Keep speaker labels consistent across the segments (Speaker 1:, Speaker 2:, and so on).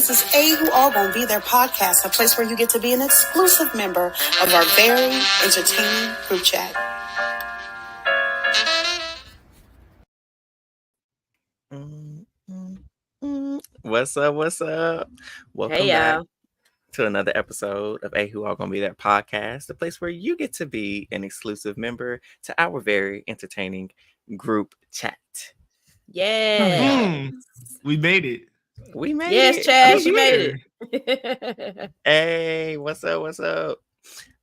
Speaker 1: This is Who All Gonna Be Their podcast, a place where you get to be an exclusive member of our very entertaining group chat.
Speaker 2: What's up? What's up? Welcome back to another episode of Who All Gonna Be Their podcast, the place where you get to be an exclusive member to our very entertaining group chat.
Speaker 3: Yeah, we made it.
Speaker 2: We made
Speaker 4: it.
Speaker 2: Yes,
Speaker 4: Chad, you made it.
Speaker 2: Hey, what's up? What's up?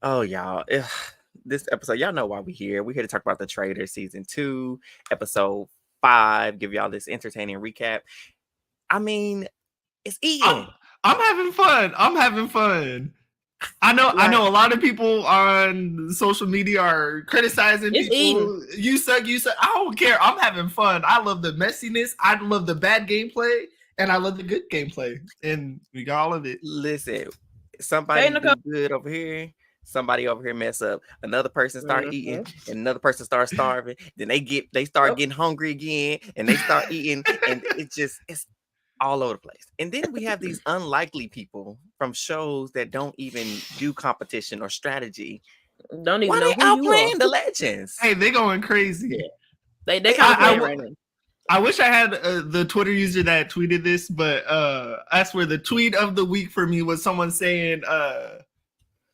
Speaker 2: Oh, y'all. This episode, y'all know why we're here. We're here to talk about the Traitors season 2, episode 5. Give y'all this entertaining recap. I mean, it's eating.
Speaker 3: I'm having fun. I know a lot of people on social media are criticizing
Speaker 4: it's
Speaker 3: people.
Speaker 4: Eating.
Speaker 3: You suck. I don't care. I'm having fun. I love the messiness. I love the bad gameplay. And I love the good gameplay. And we got all of it.
Speaker 2: Listen, somebody do good over here. Somebody over here mess up. Another person start eating, and another person starts starving. Then they start getting hungry again, and they start eating, and it's all over the place. And then we have these unlikely people from shows that don't even do competition or strategy.
Speaker 4: Don't even
Speaker 2: know who outplaying the legends.
Speaker 3: Hey, they going crazy.
Speaker 4: Yeah. They kind of playing right now.
Speaker 3: I wish I had the Twitter user that tweeted this, but I swear the tweet of the week for me was someone saying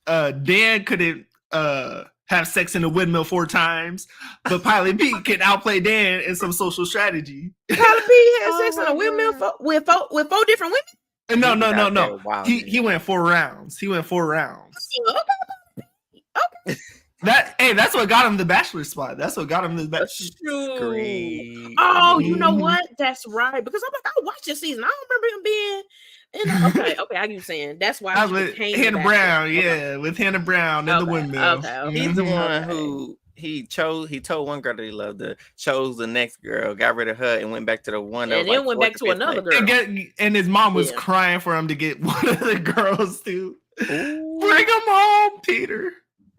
Speaker 3: Dan couldn't have sex in a windmill 4 times, but Pilot B can outplay Dan in some social strategy.
Speaker 4: Pilot B had sex in a windmill with 4 different women?
Speaker 3: No. He went 4 rounds. Okay. That's what got him the Bachelor spot. That's what got him the Bachelor.
Speaker 4: Oh, you know what? That's right. Because I'm like, I watched this season. I don't remember him being. Okay, I get you saying. That's why
Speaker 3: with Hannah Brown. Yeah, with Hannah Brown in the windmill.
Speaker 4: Okay.
Speaker 2: He's the one who he told one girl that he loved her, chose the next girl, got rid of her, and went back to the one.
Speaker 4: And then went back to another girl.
Speaker 3: And his mom was crying for him to get one of the girls too. Bring him home, Peter.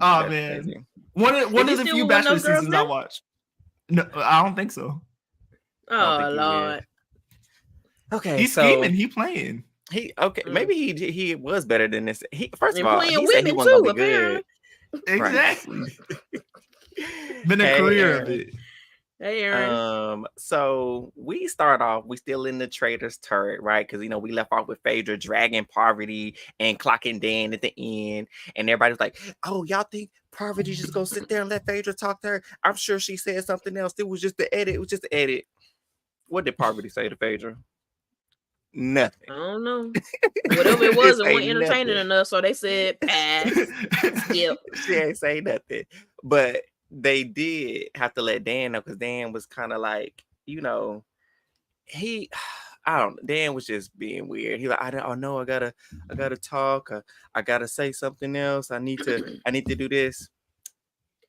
Speaker 3: Oh, that's man. Crazy. One of the few Bachelor seasons I watched. No, I don't think so.
Speaker 4: Oh, Lord.
Speaker 2: Okay,
Speaker 3: he's scheming. He playing.
Speaker 2: Maybe he was better than this. First of all,
Speaker 4: he said he wasn't gonna be good.
Speaker 3: Exactly. Been a career of it.
Speaker 4: Hey, Aaron.
Speaker 2: So we start off. We still in the Traitors turret, right? Because we left off with Phaedra dragging Parvati and clocking Dan at the end, and everybody was like, "Oh, y'all think Parvati just go sit there and let Phaedra talk to her? I'm sure she said something else. It was just the edit. What did Parvati say to Phaedra? Nothing.
Speaker 4: I don't know. Whatever it was, it wasn't entertaining enough, so they said pass. Skip.
Speaker 2: She ain't say nothing, but they did have to let Dan know because Dan was kind of like, Dan was just being weird. He like, I know I gotta talk. I gotta say something else. I need to do this.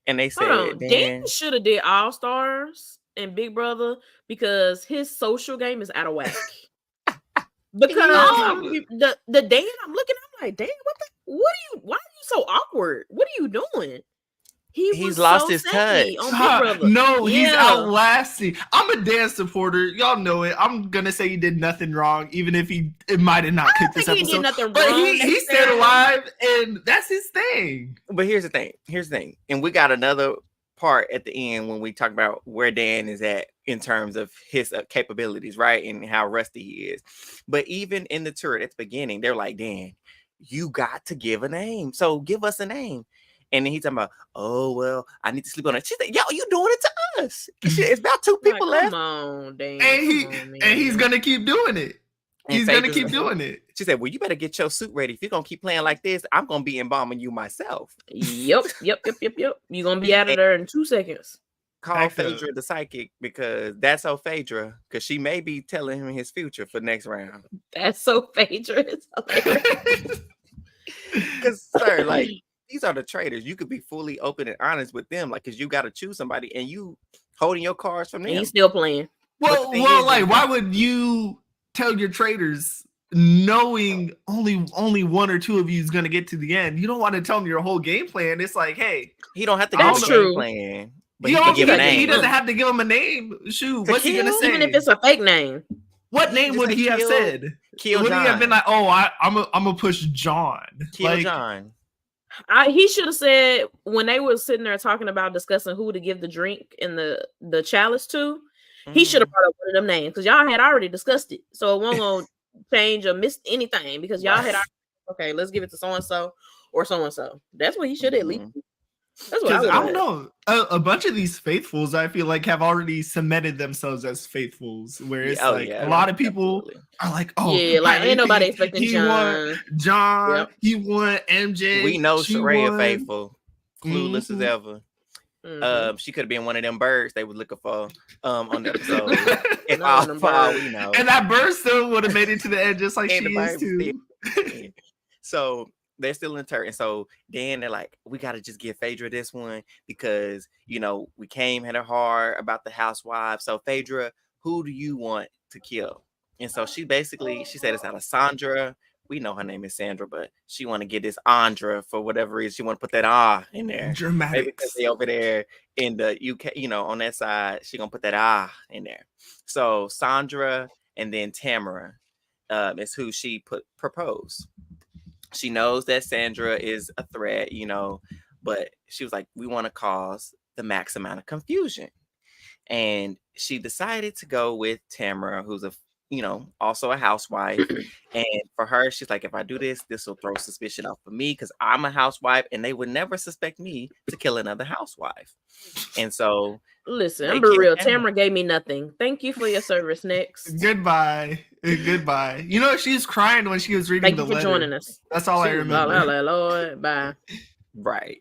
Speaker 2: And they said
Speaker 4: Dan should have did All Stars and Big Brother because his social game is out of whack. Because the Dan I'm looking, I'm like, Dan, why are you so awkward? What are you doing? He's lost his touch.
Speaker 3: No, he's outlasting. I'm a Dan supporter. Y'all know it. I'm gonna say he did nothing wrong, even if it might have not picked this episode.
Speaker 4: He did nothing wrong.
Speaker 3: But he stayed alive, and that's his thing.
Speaker 2: But here's the thing. And we got another part at the end when we talk about where Dan is at in terms of his capabilities, right? And how rusty he is. But even in the turret at the beginning, they're like, Dan, you got to give a name. So give us a name. And then he's talking about, oh, well, I need to sleep on it. She said, yo, you doing it to us. It's about 2 people left.
Speaker 4: Come on, Dan.
Speaker 3: And he's going to keep doing it. He's going to keep doing it.
Speaker 2: She said, well, you better get your suit ready. If you're going to keep playing like this, I'm going to be embalming you myself.
Speaker 4: Yep. You're going to be out of there in 2 seconds.
Speaker 2: Call Phaedra the psychic because that's so Phaedra because she may be telling him his future for next round.
Speaker 4: That's so Phaedra.
Speaker 2: Because, sir, like, these are the Traitors. You could be fully open and honest with them, like, because you got to choose somebody, and you holding your cards from them.
Speaker 4: And he's still playing.
Speaker 3: Well, like, why would you tell your Traitors knowing only 1 or 2 of you is going to get to the end? You don't want to tell them your whole game plan. It's like, hey,
Speaker 2: he don't have to give a game plan. But he doesn't have to give him a name. Shoot, what's he gonna say?
Speaker 4: Even if it's a fake name.
Speaker 3: What name would he have said?
Speaker 2: Kill
Speaker 3: would
Speaker 2: John.
Speaker 3: He have been like, oh, I'm gonna push John.
Speaker 2: Kill John.
Speaker 4: He should have said when they were sitting there talking about discussing who to give the drink and the chalice to. He should have brought up one of them names because y'all had already discussed it, so it won't go change or miss anything because y'all had. Okay, let's give it to so and so or so and so. That's what he should at least. That's what I
Speaker 3: don't know. A bunch of these faithfuls, I feel like, have already cemented themselves as faithfuls. Where it's a lot of people are like, "Oh,
Speaker 4: yeah, like ain't nobody expecting John.
Speaker 3: John, he won MJ.
Speaker 2: We know Soraya faithful, clueless as ever. She could have been one of them birds they was looking for on the episode. If all we know,
Speaker 3: and that bird still would have made it to the end just like she is too.
Speaker 2: So they're still in turn. And so then they're like, we got to just give Phaedra this one because, you know, we came at her hard about the housewives. So Phaedra, who do you want to kill? And so she said it's Alessandra. We know her name is Sandra, but she want to get this Andra for whatever reason. She want to put that in there.
Speaker 3: Dramatic.
Speaker 2: Maybe because they over there in the UK, you know, on that side, she going to put that in there. So Sandra and then Tamara is who she proposed. She knows that Sandra is a threat, you know, but she was like, we want to cause the max amount of confusion. And she decided to go with Tamara, who's also a housewife. And for her, she's like, if I do this will throw suspicion off of me because I'm a housewife and they would never suspect me to kill another housewife. And so
Speaker 4: listen, I'm be real. Tamara gave me nothing. Thank you for your service. Next.
Speaker 3: Goodbye. You know, she's crying when she was reading the letter. Thank you for joining us. That's all I remember.
Speaker 4: Lord, bye.
Speaker 2: Right.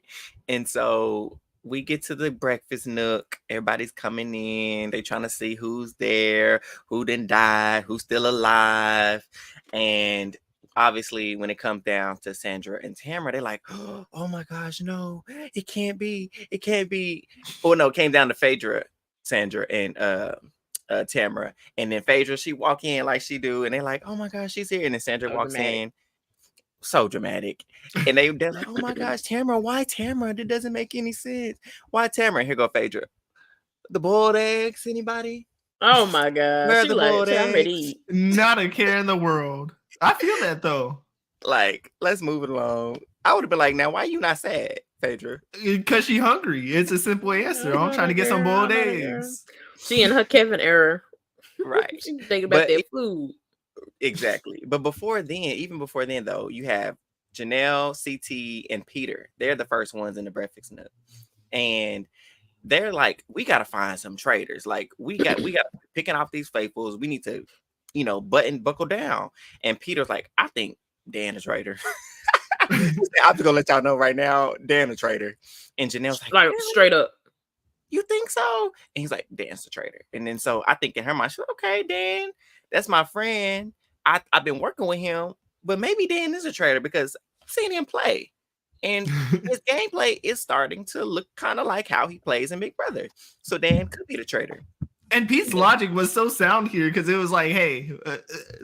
Speaker 2: And so we get to the breakfast nook. Everybody's coming in. They trying to see who's there, who didn't die, who's still alive. And obviously, when it comes down to Sandra and Tamara, they're like, oh my gosh, no, it can't be. It can't be. Oh, no, it came down to Phaedra, Sandra, and Tamara. And then Phaedra, she walk in like she do. And they're like, oh my gosh, she's here. And then Sandra walks in. So dramatic. And they're like, oh my gosh, Tamara, why Tamara? That doesn't make any sense. Why Tamara? Here go Phaedra. The boiled eggs, anybody?
Speaker 4: Oh my god. She like, I'm ready.
Speaker 3: Not a care in the world. I feel that though.
Speaker 2: Like, let's move it along. I would have been like, now why you not sad, Phaedra?
Speaker 3: Because she hungry. It's a simple answer. I'm trying to get some boiled eggs.
Speaker 4: She in her Kevin era.
Speaker 2: Right.
Speaker 4: She thinking about their food.
Speaker 2: Exactly. But even before then, though, you have Janelle, CT, and Peter. They're the first ones in the breakfast nook. And they're like, we got to find some traitors. Like, we got picking off these faithfuls. We need to, buckle down. And Peter's like, I think Dan is a traitor. I'm just gonna let y'all know right now, Dan a traitor. And Janelle's like
Speaker 4: really? Straight up.
Speaker 2: You think so? And he's like, Dan's a traitor. And then so I think in her mind, she's like, okay, Dan, that's my friend. I've been working with him, but maybe Dan is a traitor because I've seen him play. And his gameplay is starting to look kind of like how he plays in Big Brother. So Dan could be the traitor.
Speaker 3: And Pete's logic was so sound here because it was like, hey,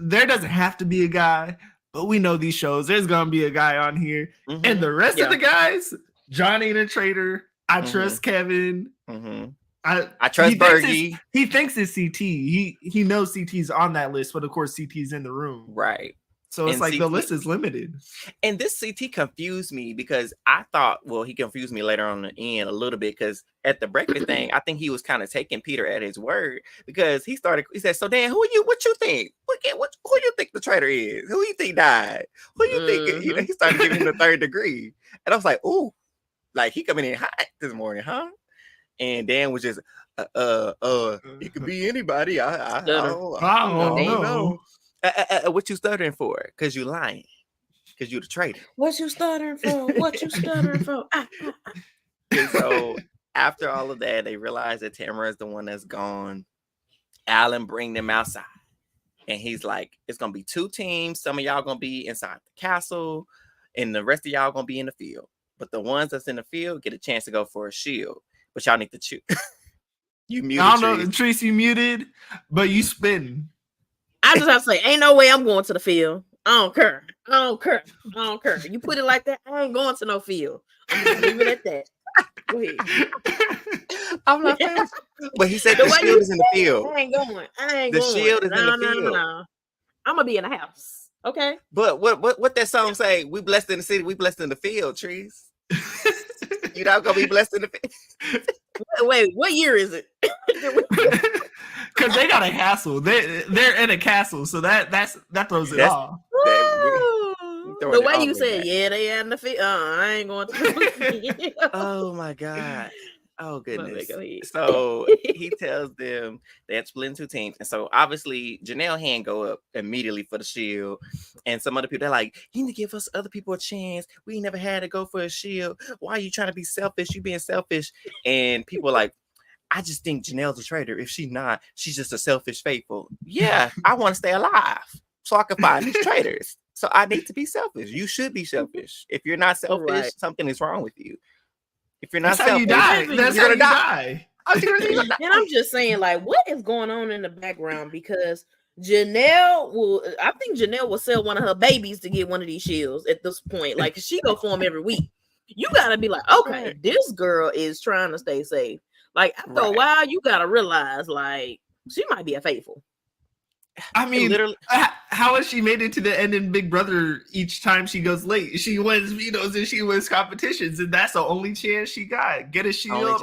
Speaker 3: there doesn't have to be a guy, but we know these shows. There's going to be a guy on here. Mm-hmm. And the rest of the guys, John ain't a traitor. I trust Kevin.
Speaker 2: Mm-hmm. I trust Byyyeee.
Speaker 3: He thinks it's CT. He knows CT's on that list, but of course CT's in the room.
Speaker 2: Right.
Speaker 3: So it's like CT, the list is limited.
Speaker 2: And this CT confused me because I thought, he confused me later on the end a little bit because at the breakfast thing, I think he was kind of taking Peter at his word because he said, so Dan, what you think? Who you think the traitor is? Who you think died? Who you think? He started giving him the third degree. And I was like, ooh, like he coming in hot this morning, huh? And Dan was just, it could be anybody. I don't know. What you stuttering for? Because you lying. Because you the traitor.
Speaker 4: What you stuttering for? What you stuttering for?
Speaker 2: And so after all of that, they realize that Tamara is the one that's gone. Alan bring them outside. And he's like, it's going to be 2 teams. Some of y'all going to be inside the castle. And the rest of y'all going to be in the field. But the ones that's in the field get a chance to go for a shield. But y'all need to choose. You muted.
Speaker 3: I don't know, Trace, you muted, but you spitting.
Speaker 4: I just have to say, ain't no way I'm going to the field. I don't care. You put it like that, I ain't going to no field. I'm just leaving it at that. Go ahead.
Speaker 2: I'm not finished. But he said the shield is in the field.
Speaker 4: I ain't going.
Speaker 2: The shield is in the field.
Speaker 4: No. I'm gonna be in the house. Okay.
Speaker 2: But what that song say? We blessed in the city, we blessed in the field, trees. You're not gonna be blessed in the field.
Speaker 4: Wait, what year is it?
Speaker 3: Because they got a castle. They're in a castle, so that throws it off.
Speaker 4: The way you said, yeah, they in the field. I ain't going to.
Speaker 2: Oh my God. Oh goodness. So he tells them they had split into teams. And so obviously Janelle hand go up immediately for the shield. And some other people, they're like, you need to give us other people a chance. We never had to go for a shield. Why are you trying to be selfish? You being selfish. And people are like, I just think Janelle's a traitor. If she's not, she's just a selfish faithful. Yeah, I want to stay alive so I can find these traitors. So I need to be selfish. You should be selfish. If you're not selfish, something is wrong with you. If you're not selfish,
Speaker 3: that's how you die.
Speaker 4: And I'm just saying, like, what is going on in the background? Because I think Janelle will sell one of her babies to get one of these shields at this point. Like, she go for them every week. You gotta be like, okay, this girl is trying to stay safe. Like, after a while, you gotta realize, like, she might be a faithful.
Speaker 3: I mean, literally, how has she made it to the end in Big Brother each time she goes late? She wins vetoes and she wins competitions, and that's the only chance she got. Get a shield.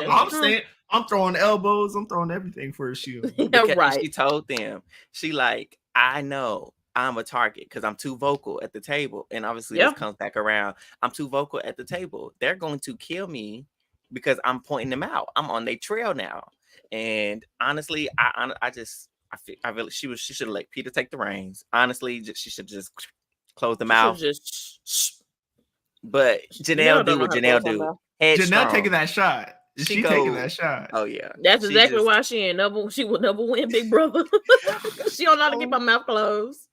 Speaker 3: I'm throwing elbows. I'm throwing everything for a shield.
Speaker 2: Right. She told them, she like, I know I'm a target because I'm too vocal at the table, and obviously this comes back around. I'm too vocal at the table. They're going to kill me because I'm pointing them out. I'm on their trail now, and honestly, I really she should have let Peter take the reins. Honestly, she should just close the mouth. But Janelle do what Janelle do.
Speaker 3: Janelle taking that shot. She taking that shot.
Speaker 2: Oh yeah,
Speaker 4: that's exactly why she would never win Big Brother. She don't know how to keep her mouth closed.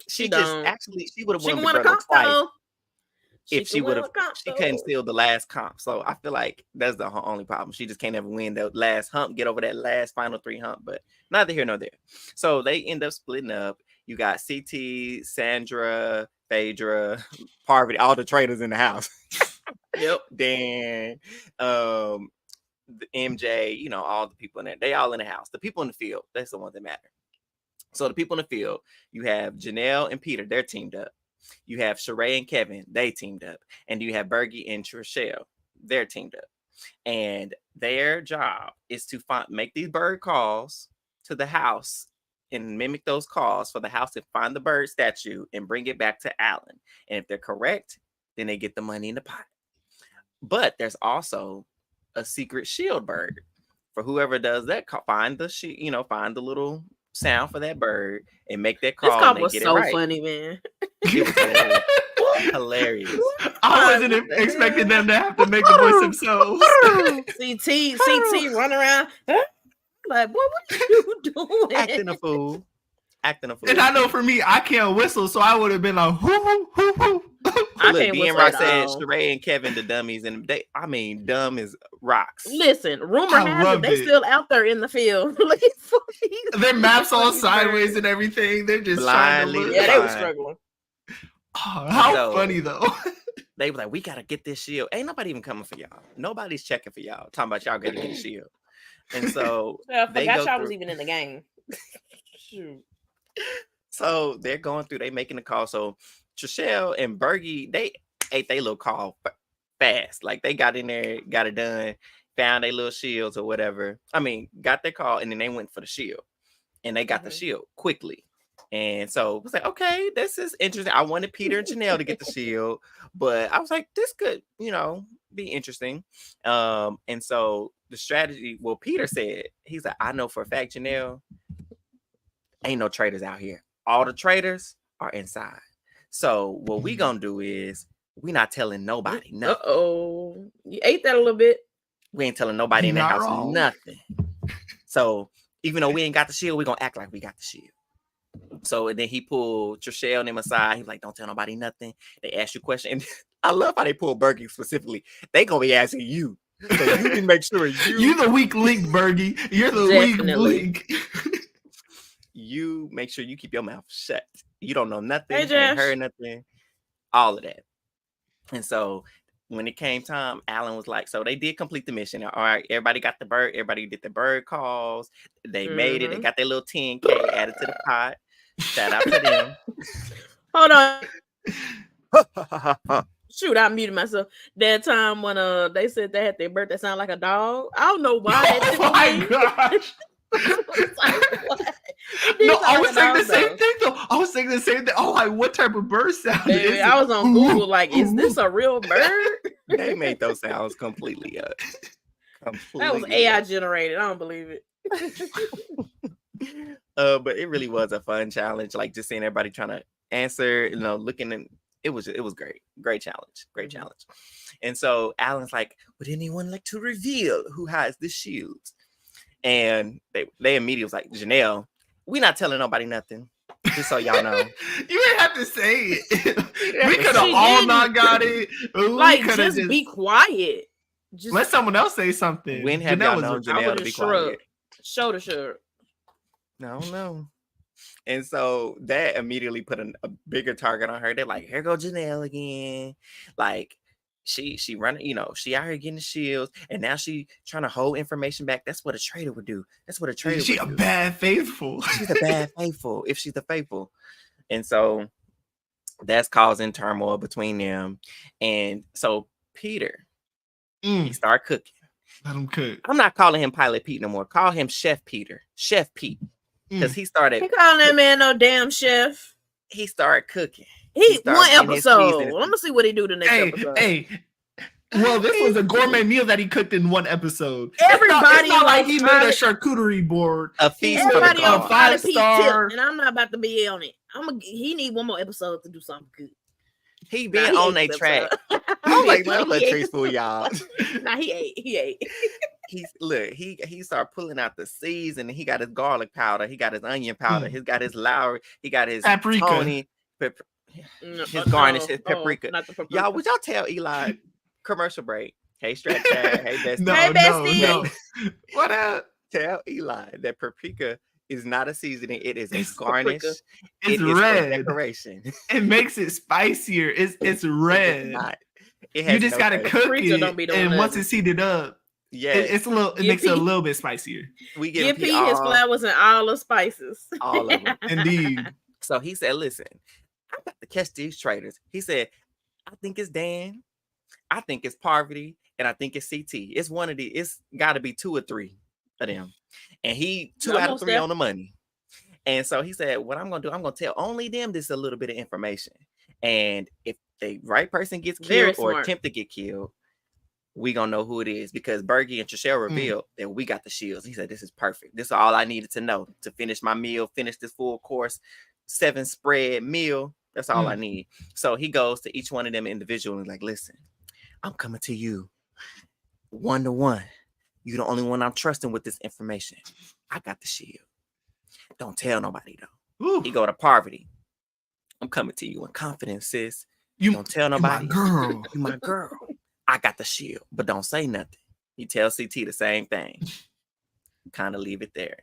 Speaker 2: She would have won Big Brother twice. If she would have, she couldn't steal the last comp. So I feel like that's her only problem. She just can't ever win the last hump, get over that last final 3 hump. But neither here nor there. So they end up splitting up. You got CT, Sandra, Phaedra, Parvati, all the traitors in the house. Yep. Dan, the MJ, all the people in there. They all in the house. The people in the field, that's the ones that matter. So the people in the field, you have Janelle and Peter, they're teamed up. You have Sheree and Kevin, they teamed up. And you have Byyyeee and Trishelle, they're teamed up. And their job is to make these bird calls to the house and mimic those calls for the house to find the bird statue and bring it back to Alan. And if they're correct, then they get the money in the pot. But there's also a secret shield bird for whoever does that. Find the find the little sound for that bird and make that call.
Speaker 4: This call was so funny, man.
Speaker 2: It was hilarious.
Speaker 3: I wasn't expecting them to have to make the voice themselves.
Speaker 4: CT run around like, boy, what are you doing?
Speaker 2: Acting a fool.
Speaker 3: And I know for me, I can't whistle, so I would have been like, hoo, hoo, hoo.
Speaker 2: Look, D and Rock said Sheree and Kevin the dummies, and dumb as rocks.
Speaker 4: Listen, rumor has it they still out there in the field looking for these.
Speaker 3: Their maps all sideways and everything. They're just trying to look.
Speaker 4: Yeah, they were struggling.
Speaker 3: Oh, how funny though.
Speaker 2: They were like, we gotta get this shield. Ain't nobody even coming for y'all. Nobody's checking for y'all. Talking about y'all gotta get a shield. And so
Speaker 4: I forgot y'all was even in the game. Shoot.
Speaker 2: So they're going through, they making the call. So Trishelle and Byyyeee, they ate their little call fast. Like they got in there, got it done, found their little shields or whatever. I mean, got their call and then they went for the shield. And they got the shield quickly. And so it was like, okay, this is interesting. I wanted Peter and Janelle to get the shield, but I was like, this could, be interesting. And so the strategy, Peter said, he's like, I know for a fact, Janelle, ain't no traitors out here. All the traitors are inside. So what we gonna do is we not telling nobody nothing.
Speaker 4: Uh-oh. You ate that a little bit.
Speaker 2: We ain't telling nobody in the house nothing. So even though we ain't got the shield, we gonna act like we got the shield. So and then he pulled Trishelle and him aside. He's like, don't tell nobody nothing. They ask you questions. And I love how they pull Byyyeee specifically. They gonna be asking you. So you can make sure
Speaker 3: you're the weak link, Byyyeee. You're the weak link.
Speaker 2: You make sure you keep your mouth shut. You don't know nothing, ain't heard nothing, all of that. And so when it came time, Alan was like, so they did complete the mission. All right, everybody got the bird. Everybody did the bird calls. They made it. They got their little 10K added to the pot. Shout out to them.
Speaker 4: Hold on. Shoot, I muted myself. That time when they said they had their bird that sound like a dog. I don't know why.
Speaker 3: Oh my gosh. No, I was saying the same thing though. I was saying the same thing. Oh, like what type of bird sound is it?
Speaker 4: I was on Google, like, is this a real bird?
Speaker 2: They made those sounds completely up.
Speaker 4: That was AI generated. I don't believe it.
Speaker 2: But it really was a fun challenge. Like just seeing everybody trying to answer, looking, and it was great challenge. And so Alan's like, would anyone like to reveal who has the shields? And they immediately was like, Janelle, we not telling nobody nothing. Just so y'all know.
Speaker 3: You didn't have to say it. We could have all not got it.
Speaker 4: Like, just be quiet. Just
Speaker 3: let someone else say something.
Speaker 2: When have y'all known Janelle to be quiet?
Speaker 4: Shoulder shrug.
Speaker 2: No. And so that immediately put a bigger target on her. They're like, here go Janelle again. Like, she running, she out here getting the shields, and now she trying to hold information back. That's what a traitor would do. That's what a traitor
Speaker 3: would do. She's a bad faithful.
Speaker 2: She's a bad faithful, if she's the faithful. And so that's causing turmoil between them. And so Peter, he started cooking.
Speaker 3: Let him cook.
Speaker 2: I'm not calling him Pilot Pete no more. Call him Chef Peter. Chef Pete. Because he started.
Speaker 4: He calling that man no damn chef.
Speaker 2: He started cooking.
Speaker 4: He one episode. I'm gonna see what he do the next episode.
Speaker 3: Hey, well, this was a gourmet meal that he cooked in one episode.
Speaker 4: Everybody
Speaker 3: it's not like he made a charcuterie board.
Speaker 2: A feast.
Speaker 4: Everybody on
Speaker 3: 5-star,
Speaker 4: and I'm not about to be on it. He need one more episode to do something good.
Speaker 2: He been on a track. I'm like, let Trace fool y'all.
Speaker 4: Nah, he ate.
Speaker 2: He started pulling out the seasoning. He got his garlic powder. He got his onion powder. He got his Lowry. He got his
Speaker 3: paprika.
Speaker 2: Tony. His garnish, his paprika. Y'all, would y'all tell Eli? Commercial break. Hey, Strat Tag. Hey, Bestie.
Speaker 4: Hey, Bestie.
Speaker 3: No. What up?
Speaker 2: Tell Eli that paprika is not a seasoning. It is a garnish.
Speaker 3: It's red.
Speaker 2: Decoration.
Speaker 3: It makes it spicier. It's red. You just gotta cook it, and once it's heated up, it's a little. It makes it a little bit spicier.
Speaker 2: We give
Speaker 4: Pete his flowers and all the spices.
Speaker 2: All of them.
Speaker 3: Indeed.
Speaker 2: So he said, "Listen, I'm about to catch these traitors." He said, "I think it's Dan. I think it's Parvati, and I think it's CT. It's one of these. It's got to be 2 or 3 of them." And he 2 out of 3 on the money. And so he said, what I'm going to do, I'm going to tell only them this a little bit of information. And if the right person gets killed or attempt to get killed, we going to know who it is. Because Byyyeee and Trishelle revealed that we got the shields. He said, this is perfect. This is all I needed to know to finish my meal, finish this full course, 7 spread meal. That's all I need. So he goes to each one of them individually like, listen, I'm coming to you 1-to-1. You're the only one I'm trusting with this information. I got the shield. Don't tell nobody though. Ooh. He go to Parvati. I'm coming to you in confidence, sis. You don't tell nobody.
Speaker 3: My girl.
Speaker 2: You my girl. I got the shield, but don't say nothing. He tells CT the same thing. Kind of leave it there.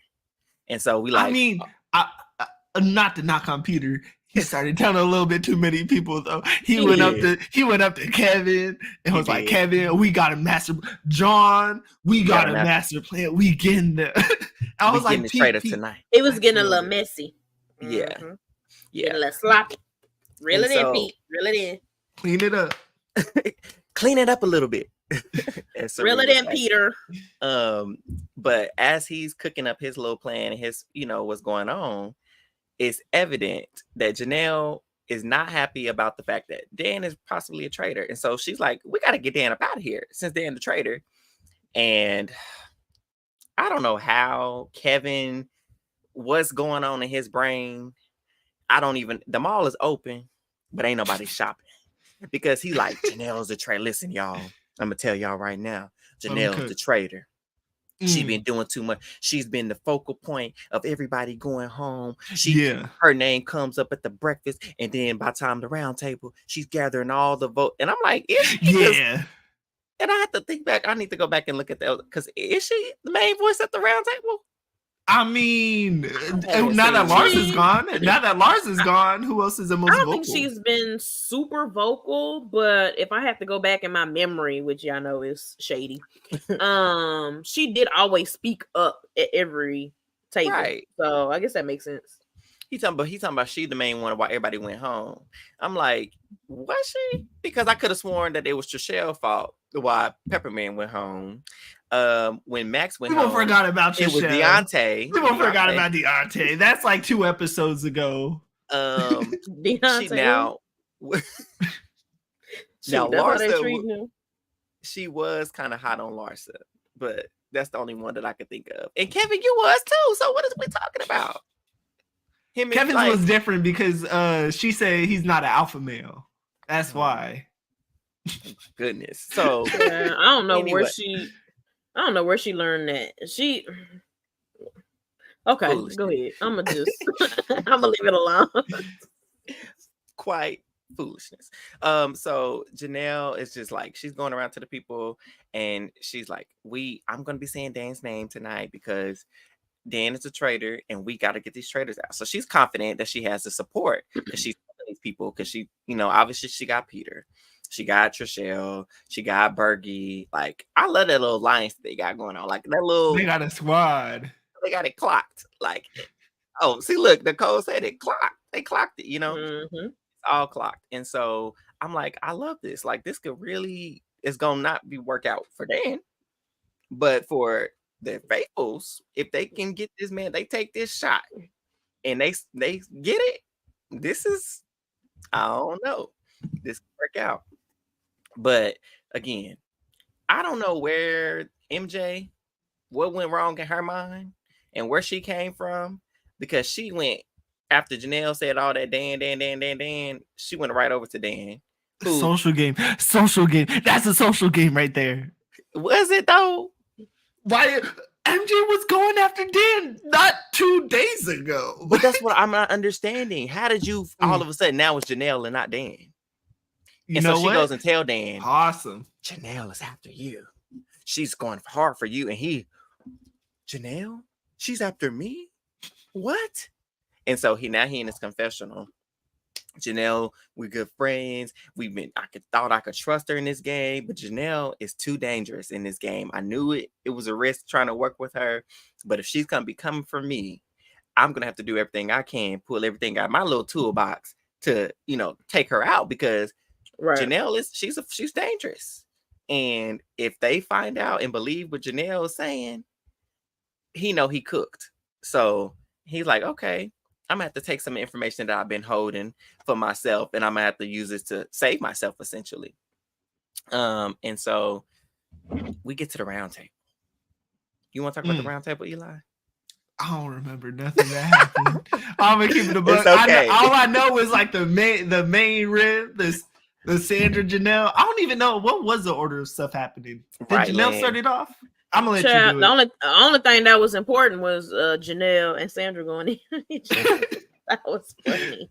Speaker 2: And so we like.
Speaker 3: I mean, not to knock on Peter. He started telling a little bit too many people though. He went up to Kevin and was like, Kevin, we got a master. John, we got a master plan. We getting there. I was like,
Speaker 2: Traitors tonight.
Speaker 4: It was getting a little messy.
Speaker 2: Yeah.
Speaker 4: Getting a little sloppy. Reel it in, Pete. Reel it in.
Speaker 3: Clean it up.
Speaker 2: Clean it up a little bit.
Speaker 4: Reel it in, Peter.
Speaker 2: But as he's cooking up his little plan and his, what's going on, it's evident that Janelle is not happy about the fact that Dan is possibly a traitor. And so she's like, we got to get Dan up out of here since Dan the traitor. And I don't know how Kevin, what's going on in his brain. The mall is open, but ain't nobody shopping. Because he like, Janelle's a traitor. Listen, y'all, I'm going to tell y'all right now, Janelle's the traitor. She's been doing too much. She's been the focal point of everybody going home. Her name comes up at the breakfast, and then by the time the round table, she's gathering all the vote. And I'm like, and I have to think back. I need to go back and look at that because is she the main voice at the round table?
Speaker 3: I mean, now that Lars is gone, who else is the most vocal?
Speaker 4: I don't think she's been super vocal, but if I have to go back in my memory, which y'all know is shady, she did always speak up at every table. Right. So I guess that makes sense.
Speaker 2: He's talking about she the main one while everybody went home. I'm like, was she? Because I could have sworn that it was Trichelle's fault why Peppermint went home. When Max went home,
Speaker 3: forgot about Trishelle.
Speaker 2: It was Deontay.
Speaker 3: People forgot about Deontay. That's like 2 episodes ago.
Speaker 4: Deontay.
Speaker 2: She now Larsa, she was kind of hot on Larsa, but that's the only one that I could think of. And Kevin, you was too. So what is we talking about?
Speaker 3: Kevin's was different because she said he's not an alpha male. That's why.
Speaker 2: Goodness. So
Speaker 4: I don't know where she learned that. Okay, go ahead. I'm gonna leave it alone.
Speaker 2: Quite foolishness. So Janelle is just like, she's going around to the people and she's like, I'm gonna be saying Dan's name tonight because Dan is a traitor and we got to get these traitors out. So she's confident that she has the support because she's telling these people because she, obviously she got Peter, she got Trishelle, she got Byyyeee. Like, I love that little alliance they got going on. Like that little,
Speaker 3: they got a squad.
Speaker 2: They got it clocked. Like, oh, see, look, Nicole said it clocked. They clocked it,
Speaker 4: Mm-hmm.
Speaker 2: It's all clocked. And so I'm like, I love this. Like, this could really, it's gonna not be work out for Dan, but for the faithfuls, if they can get this man, they take this shot and they get it. This is, I don't know, this could work out. But again, I don't know where MJ, what went wrong in her mind and where she came from, because she went after Janelle said all that Dan, she went right over to Dan.
Speaker 3: Social game. That's a social game right there.
Speaker 2: Was it though?
Speaker 3: Why MJ was going after Dan not 2 days ago?
Speaker 2: But that's what I'm not understanding. How did you all of a sudden now it's Janelle and not Dan?
Speaker 3: You know
Speaker 2: she goes and tell Dan,
Speaker 3: awesome,
Speaker 2: Janelle is after you. She's going hard for you. And Janelle, she's after me? What? And so he in his confessional. Janelle, we're good friends. Thought I could trust her in this game, but Janelle is too dangerous in this game. I knew it. It was a risk trying to work with her. But if she's gonna be coming for me, I'm gonna have to do everything I can, pull everything out of my little toolbox to, take her out, because Janelle she's dangerous. And if they find out and believe what Janelle is saying, he cooked. So he's like, okay, I'm gonna have to take some information that I've been holding for myself, and I'm gonna have to use this to save myself, essentially. And so we get to the round table. You want to talk about the round table, Eli?
Speaker 3: I don't remember nothing that happened. I'm gonna keep it a book.
Speaker 2: Okay.
Speaker 3: All I know is like the main rib, the Sandra Janelle. I don't even know what was the order of stuff happening. Did Janelle start it off? I'm gonna let you do it.
Speaker 4: The only thing that was important was Janelle and Sandra going in. That was funny.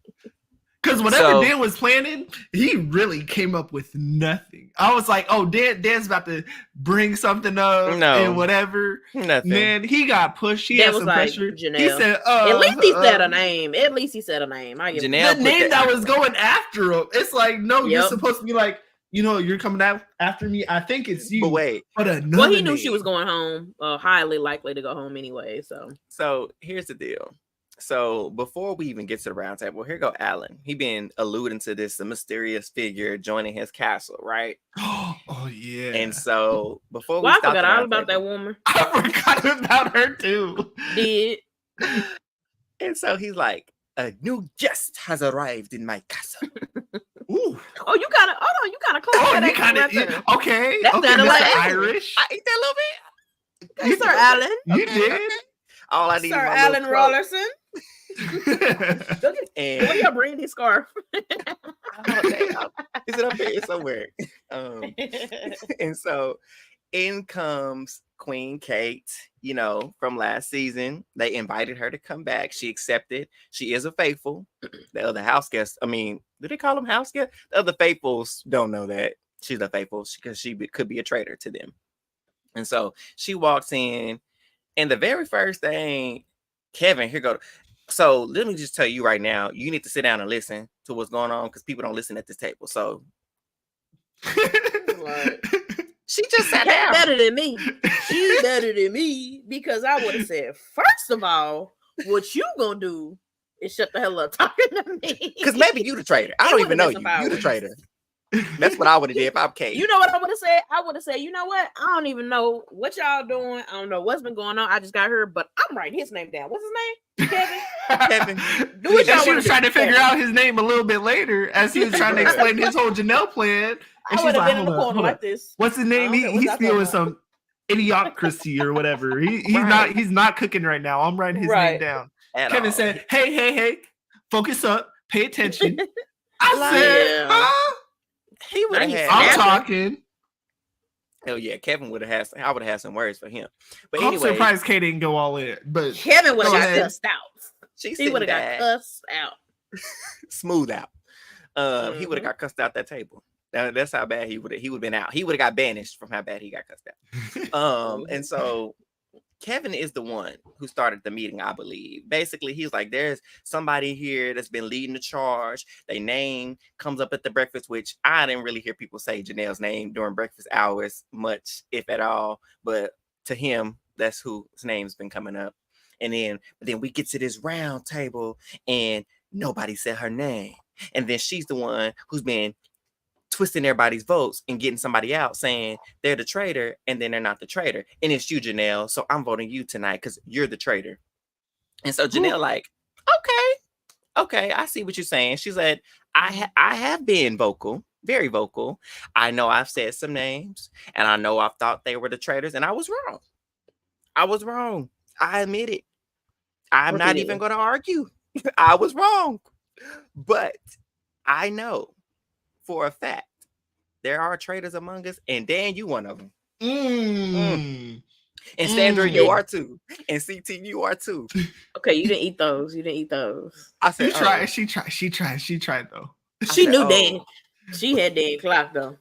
Speaker 3: Because whatever Dan was planning, he really came up with nothing. I was like, oh, Dan's about to bring something up and whatever.
Speaker 2: Nothing.
Speaker 3: Man, he got pushed. He had some pressure.
Speaker 4: Janelle.
Speaker 3: He said,
Speaker 4: at least he said a name. At least he said a name. I give
Speaker 3: Janelle the name that was going after him. It's like, no, you're supposed to be like, you're coming out after me. I think it's you.
Speaker 2: But wait.
Speaker 3: But
Speaker 4: he knew she was going home, highly likely to go home anyway.
Speaker 2: So here's the deal. So before we even get to the round table, here go Alan. He been alluding to this mysterious figure joining his castle, right?
Speaker 3: Oh yeah.
Speaker 2: And so before
Speaker 4: I forgot all about that woman.
Speaker 3: I forgot about her too.
Speaker 4: Did.
Speaker 2: And so he's like, a new guest has arrived in my castle.
Speaker 3: Ooh.
Speaker 4: Oh, you got to close.
Speaker 3: Okay.
Speaker 4: That sounded like
Speaker 3: Irish.
Speaker 2: I ate that a little bit.
Speaker 4: Sir Alan.
Speaker 3: You did.
Speaker 2: All I need
Speaker 4: Sir Alan Rollerson.
Speaker 2: And
Speaker 4: where your brandy scarf?
Speaker 2: Is it up here somewhere? And so in comes Queen Kate, from last season. They invited her to come back. She accepted. She is a faithful. The other house guests, do they call them house guests? The other faithfuls don't know that she's a faithful because she could be a traitor to them. And so she walks in. And the very first thing, Kevin, here go. So let me just tell you right now, you need to sit down and listen to what's going on because people don't listen at this table. So she just sat down.
Speaker 4: Better than me. She's better than me because I would have said, first of all, what you gonna do is shut the hell up talking to me.
Speaker 2: Because maybe you the traitor. I don't even know you. You the traitor. That's what I would have did if I'm Kate.
Speaker 4: You know what I would have said? I would have said, you know what? I don't even know what y'all doing. I don't know what's been going on. I just got here, but I'm writing his name down. What's his name? Kevin.
Speaker 3: Do what y'all she was trying to figure out his name a little bit later as he was trying to explain his whole Janelle plan. And
Speaker 4: I would have been in the corner like this.
Speaker 3: What's his name? He's spewing some idiocracy or whatever. He's not cooking right now. I'm writing his name down. Kevin said, hey, focus up, pay attention. I said,
Speaker 2: he would have had.
Speaker 3: I'm talking.
Speaker 2: Hell yeah, Kevin would have had. I would have had some words for him. But
Speaker 3: I'm
Speaker 2: anyway,
Speaker 3: surprised Kate didn't go all in. But
Speaker 4: Kevin would have got cussed out.
Speaker 2: He
Speaker 4: would have got cussed out.
Speaker 2: Smooth out. He would have got cussed out that table. That's how bad he would have been out. He would have got banished from how bad he got cussed out. And so Kevin is the one who started the meeting, I believe. Basically, he's like, there's somebody here that's been leading the charge. Their name comes up at the breakfast, which I didn't really hear people say Janelle's name during breakfast hours much, if at all. But to him, that's whose name's been coming up. And then we get to this round table and nobody said her name. And then she's the one who's been twisting everybody's votes and getting somebody out saying they're the traitor and then they're not the traitor. And it's you, Janelle. So I'm voting you tonight because you're the traitor. And so Janelle like, okay, I see what you're saying. She said, I have been vocal, very vocal. I know I've said some names and I know I've thought they were the traitors and I was wrong. I admit it. I'm not even going to argue. I was wrong. But I know for a fact, there are traitors among us, and Dan, you one of them. And Sandra, you are too. And CT, you are too.
Speaker 4: Okay, you didn't eat those.
Speaker 2: I said,
Speaker 3: she tried though.
Speaker 4: She knew Dan. She had Dan clocked though.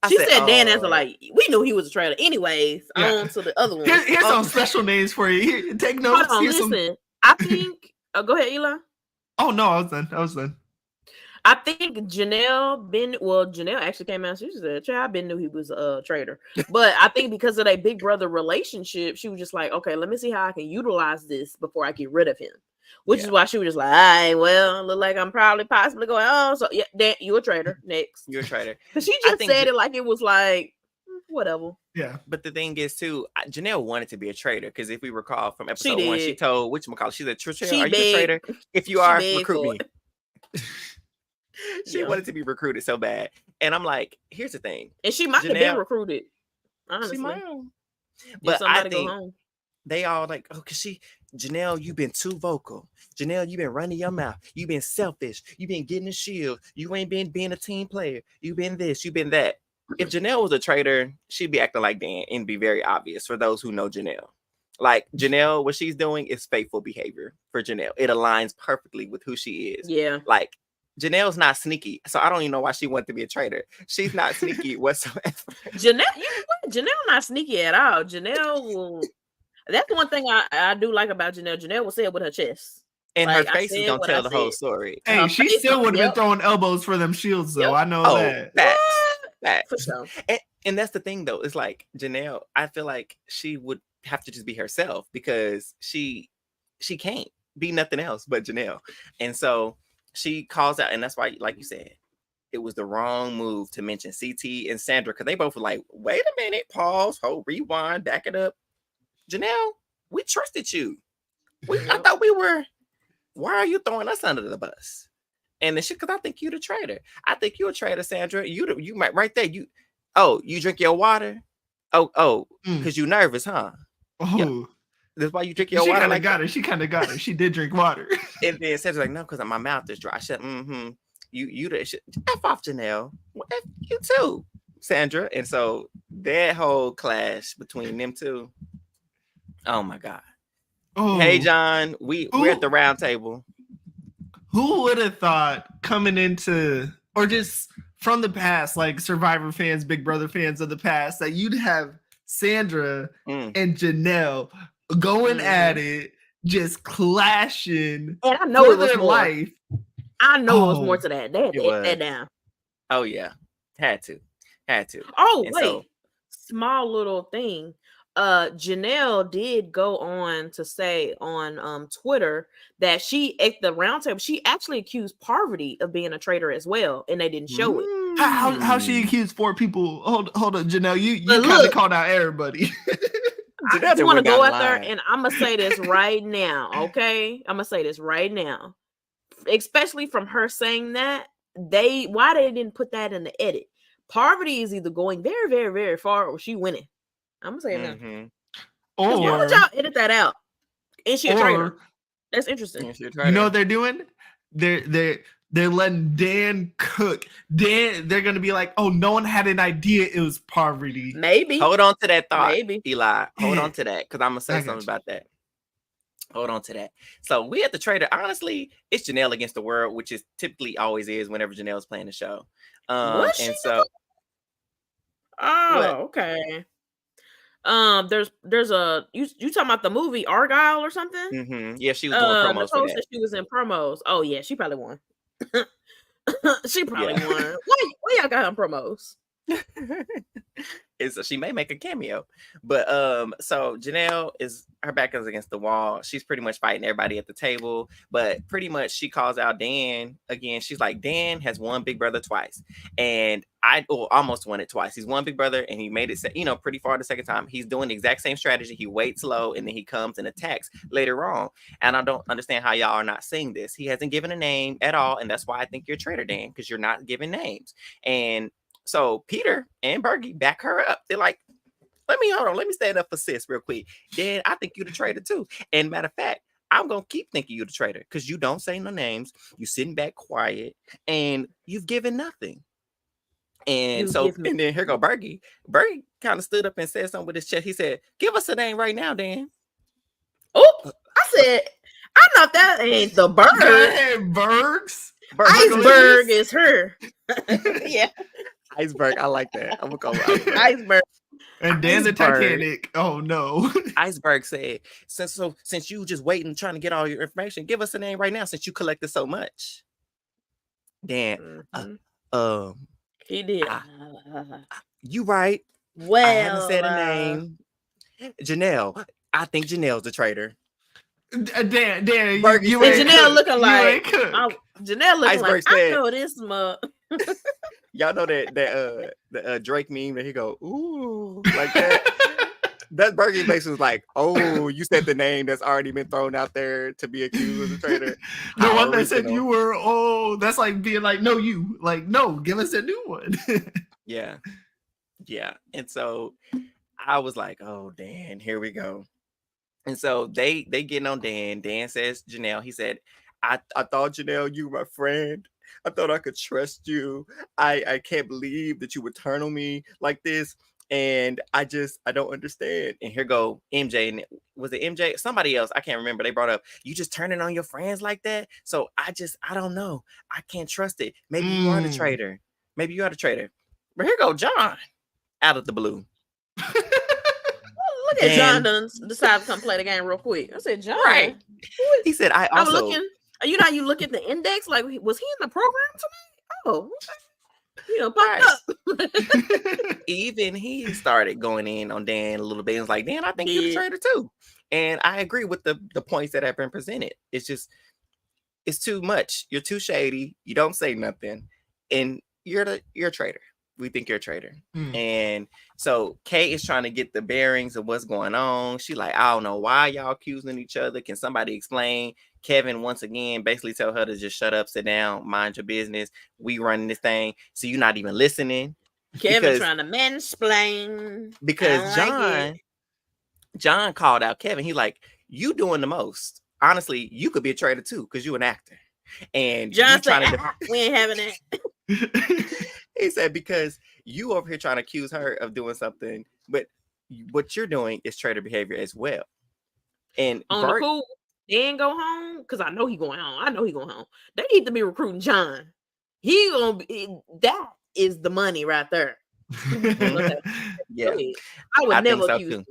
Speaker 4: She said Dan as like, we knew he was a traitor. Anyways, on to the other one.
Speaker 3: Here's some special names for you. Here, take notes.
Speaker 4: Hold on, listen. I think, go ahead, Eli.
Speaker 3: Oh, no, I was done.
Speaker 4: I think Janelle actually came out. She said, "I've been knew he was a traitor," but I think because of that big brother relationship, she was just like, "Okay, let me see how I can utilize this before I get rid of him." Which is why she was just like, "All right, well, look like I'm possibly going. Oh, so yeah, Dan, you a traitor next.
Speaker 2: You're a traitor."
Speaker 4: Because she just said it like it was like whatever.
Speaker 3: Yeah,
Speaker 2: but the thing is too, Janelle wanted to be a traitor because if we recall from episode 1, she told whatchamacallit, she said, "Are you a traitor? If you are, recruit me." She wanted to be recruited so bad. And I'm like, here's the thing.
Speaker 4: And she might have been recruited. Honestly.
Speaker 2: She might have. But I think they all like, because Janelle, you've been too vocal. Janelle, you've been running your mouth. You've been selfish. You've been getting a shield. You ain't been being a team player. You've been this. You've been that. If Janelle was a traitor, she'd be acting like Dan and be very obvious for those who know Janelle. Like Janelle, what she's doing is faithful behavior for Janelle. It aligns perfectly with who she is.
Speaker 4: Yeah.
Speaker 2: Like, Janelle's not sneaky, so I don't even know why she wanted to be a traitor. She's not sneaky whatsoever.
Speaker 4: Janelle not sneaky at all. Janelle will. That's the one thing I do like about Janelle. Janelle will say it with her chest,
Speaker 2: and like, her face is gonna tell the whole story.
Speaker 3: Hey, she still would have been throwing elbows for them shields, though. I know that.
Speaker 2: Facts.
Speaker 4: For sure.
Speaker 2: And that's the thing, though. It's like Janelle. I feel like she would have to just be herself because she can't be nothing else but Janelle, and so. She calls out, and that's why, like you said, it was the wrong move to mention CT and Sandra because they both were like, wait a minute, pause, hold, rewind, back it up. Janelle, we trusted you. I thought we were. Why are you throwing us under the bus? And then because I think you're the traitor. I think you're a traitor, Sandra. You might right there. You drink your water? Oh, because you nervous, huh?
Speaker 3: Oh.
Speaker 2: Yeah. That's why you drink your water.
Speaker 3: She kind of got her. She did drink water.
Speaker 2: And then Sandra's like, no, because my mouth is dry. I said, you F off Janelle. Well, F you too, Sandra. And so that whole clash between them two. Oh my God. Oh. Hey, John, we're at the round table.
Speaker 3: Who would have thought coming into, or just from the past, like Survivor fans, Big Brother fans of the past, that you'd have Sandra and Janelle going at it, just clashing.
Speaker 4: And I know it was more.
Speaker 3: Life.
Speaker 4: I know it was more to that. They had to edit that down.
Speaker 2: Oh yeah, had to.
Speaker 4: Oh and wait, small little thing. Janelle did go on to say on Twitter that she at the roundtable she actually accused Parvati of being a traitor as well, and they didn't show it.
Speaker 3: How she accused 4 people? Hold on, Janelle. You kind of called out everybody.
Speaker 4: I just want to go out there, and I'm gonna say this right now. Okay, I'm gonna say this right now, especially from her saying that why they didn't put that in the edit. Parvati is either going very, very, very far, or she winning. I'm gonna say it now. Or why would y'all edit that out? Is she a traitor? That's interesting.
Speaker 3: You know what they're doing? They're letting Dan cook. They're gonna be like, oh, no one had an idea it was Parvati.
Speaker 4: Maybe.
Speaker 2: Hold on to that thought, Eli. Hold on to that, because I'm gonna say something about that. Hold on to that. So we at the Traitor. Honestly, it's Janelle against the world, which is typically always is whenever Janelle's playing the show. And so.
Speaker 4: Oh, okay. There's a you talking about the movie Argyle or something?
Speaker 2: Mm-hmm. Yeah, she was doing promos for that.
Speaker 4: She was in promos. Oh yeah, she probably won. She probably won. Why y'all got her promos?
Speaker 2: She may make a cameo, but so Janelle is her back is against the wall. She's pretty much fighting everybody at the table, but pretty much she calls out Dan again. She's like, Dan has won Big Brother twice, and almost won it twice. He's won Big Brother and he made it, pretty far the second time. He's doing the exact same strategy. He waits low and then he comes and attacks later on. And I don't understand how y'all are not seeing this. He hasn't given a name at all, and that's why I think you're a traitor, Dan, because you're not giving names. And so Peter and Byyyeee back her up. They're like, let me stand up for sis real quick. Dan, I think you're the traitor too. And matter of fact, I'm gonna keep thinking you're the traitor because you don't say no names. You sitting back quiet and you've given nothing. And and then here go Byyyeee. Byyyeee kind of stood up and said something with his chest. He said, give us a name right now, Dan.
Speaker 4: Oh, I said, I know that ain't the bird.
Speaker 3: Bergs.
Speaker 4: Iceberg is her. Yeah.
Speaker 2: Iceberg, I like that. I'm gonna call it
Speaker 4: Iceberg.
Speaker 3: And Dan the Titanic. Oh no.
Speaker 2: Iceberg said, since you just waiting, trying to get all your information, give us a name right now since you collected so much. Dan,
Speaker 4: he did.
Speaker 2: You right.
Speaker 4: Well,
Speaker 2: I haven't said a name. Janelle. I think Janelle's the traitor.
Speaker 3: Dan,
Speaker 4: you Janelle looking like Janelle looking
Speaker 2: Iceberg
Speaker 4: like
Speaker 2: said,
Speaker 4: I know this mug.
Speaker 2: Y'all know that Drake meme that he go ooh like that. That Byyyeee face was like, oh, you said the name that's already been thrown out there to be accused as a traitor.
Speaker 3: The one that said you were, that's like being like, no, you like, no, give us a new one.
Speaker 2: Yeah. And so I was like, oh, Dan, here we go. And so they getting on Dan. Dan says, Janelle, he said, I thought, Janelle, you were my friend. I thought I could trust you. I can't believe that you would turn on me like this. And I don't understand. And here go MJ. And was it MJ? Somebody else. I can't remember. They brought up, you just turning on your friends like that. So I don't know. I can't trust it. Maybe you are the traitor. Maybe you are the traitor. But here go John out of the blue.
Speaker 4: Look at John done decided to come play the game real quick. I said, John. Right.
Speaker 2: He said, I'm
Speaker 4: looking. You know how you look at the index? Like, was he in the program tonight? Oh, popped up.
Speaker 2: Even he started going in on Dan a little bit. And was like, Dan, I think you're the traitor too. And I agree with the points that have been presented. It's just, it's too much. You're too shady. You don't say nothing. And you're a traitor. We think you're a traitor. And so Kay is trying to get the bearings of what's going on. She like, I don't know why y'all accusing each other. Can somebody explain? Kevin, once again, basically tell her to just shut up, sit down, mind your business. We running this thing. So you're not even listening.
Speaker 4: Kevin trying to mansplain.
Speaker 2: Because John called out Kevin. He like, you doing the most. Honestly, you could be a traitor too, because you an actor. And
Speaker 4: John said, we ain't having it.
Speaker 2: He said, because you over here trying to accuse her of doing something, but what you're doing is traitor behavior as well. And
Speaker 4: on the cool, Dan go home, because I know he going home. They need to be recruiting John. He gonna be, that is the money right there.
Speaker 2: Yeah,
Speaker 4: I would never accuse him.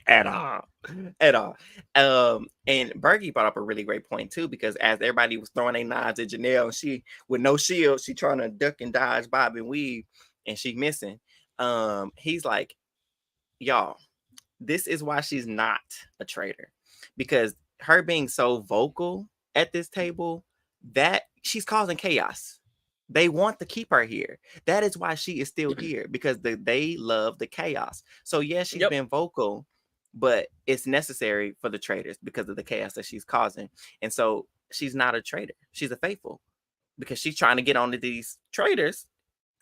Speaker 2: at all. And Byyyeee brought up a really great point too, because as everybody was throwing their knives at Janelle, she with no shield, she trying to duck and dodge, bob and weave, and she missing. He's like, y'all, this is why she's not a traitor, because her being so vocal at this table, that she's causing chaos. They want to keep her here. That is why she is still here, because they love the chaos. So yes, she's been vocal, but it's necessary for the traitors because of the chaos that she's causing. And so she's not a traitor. She's a faithful, because she's trying to get onto these traitors.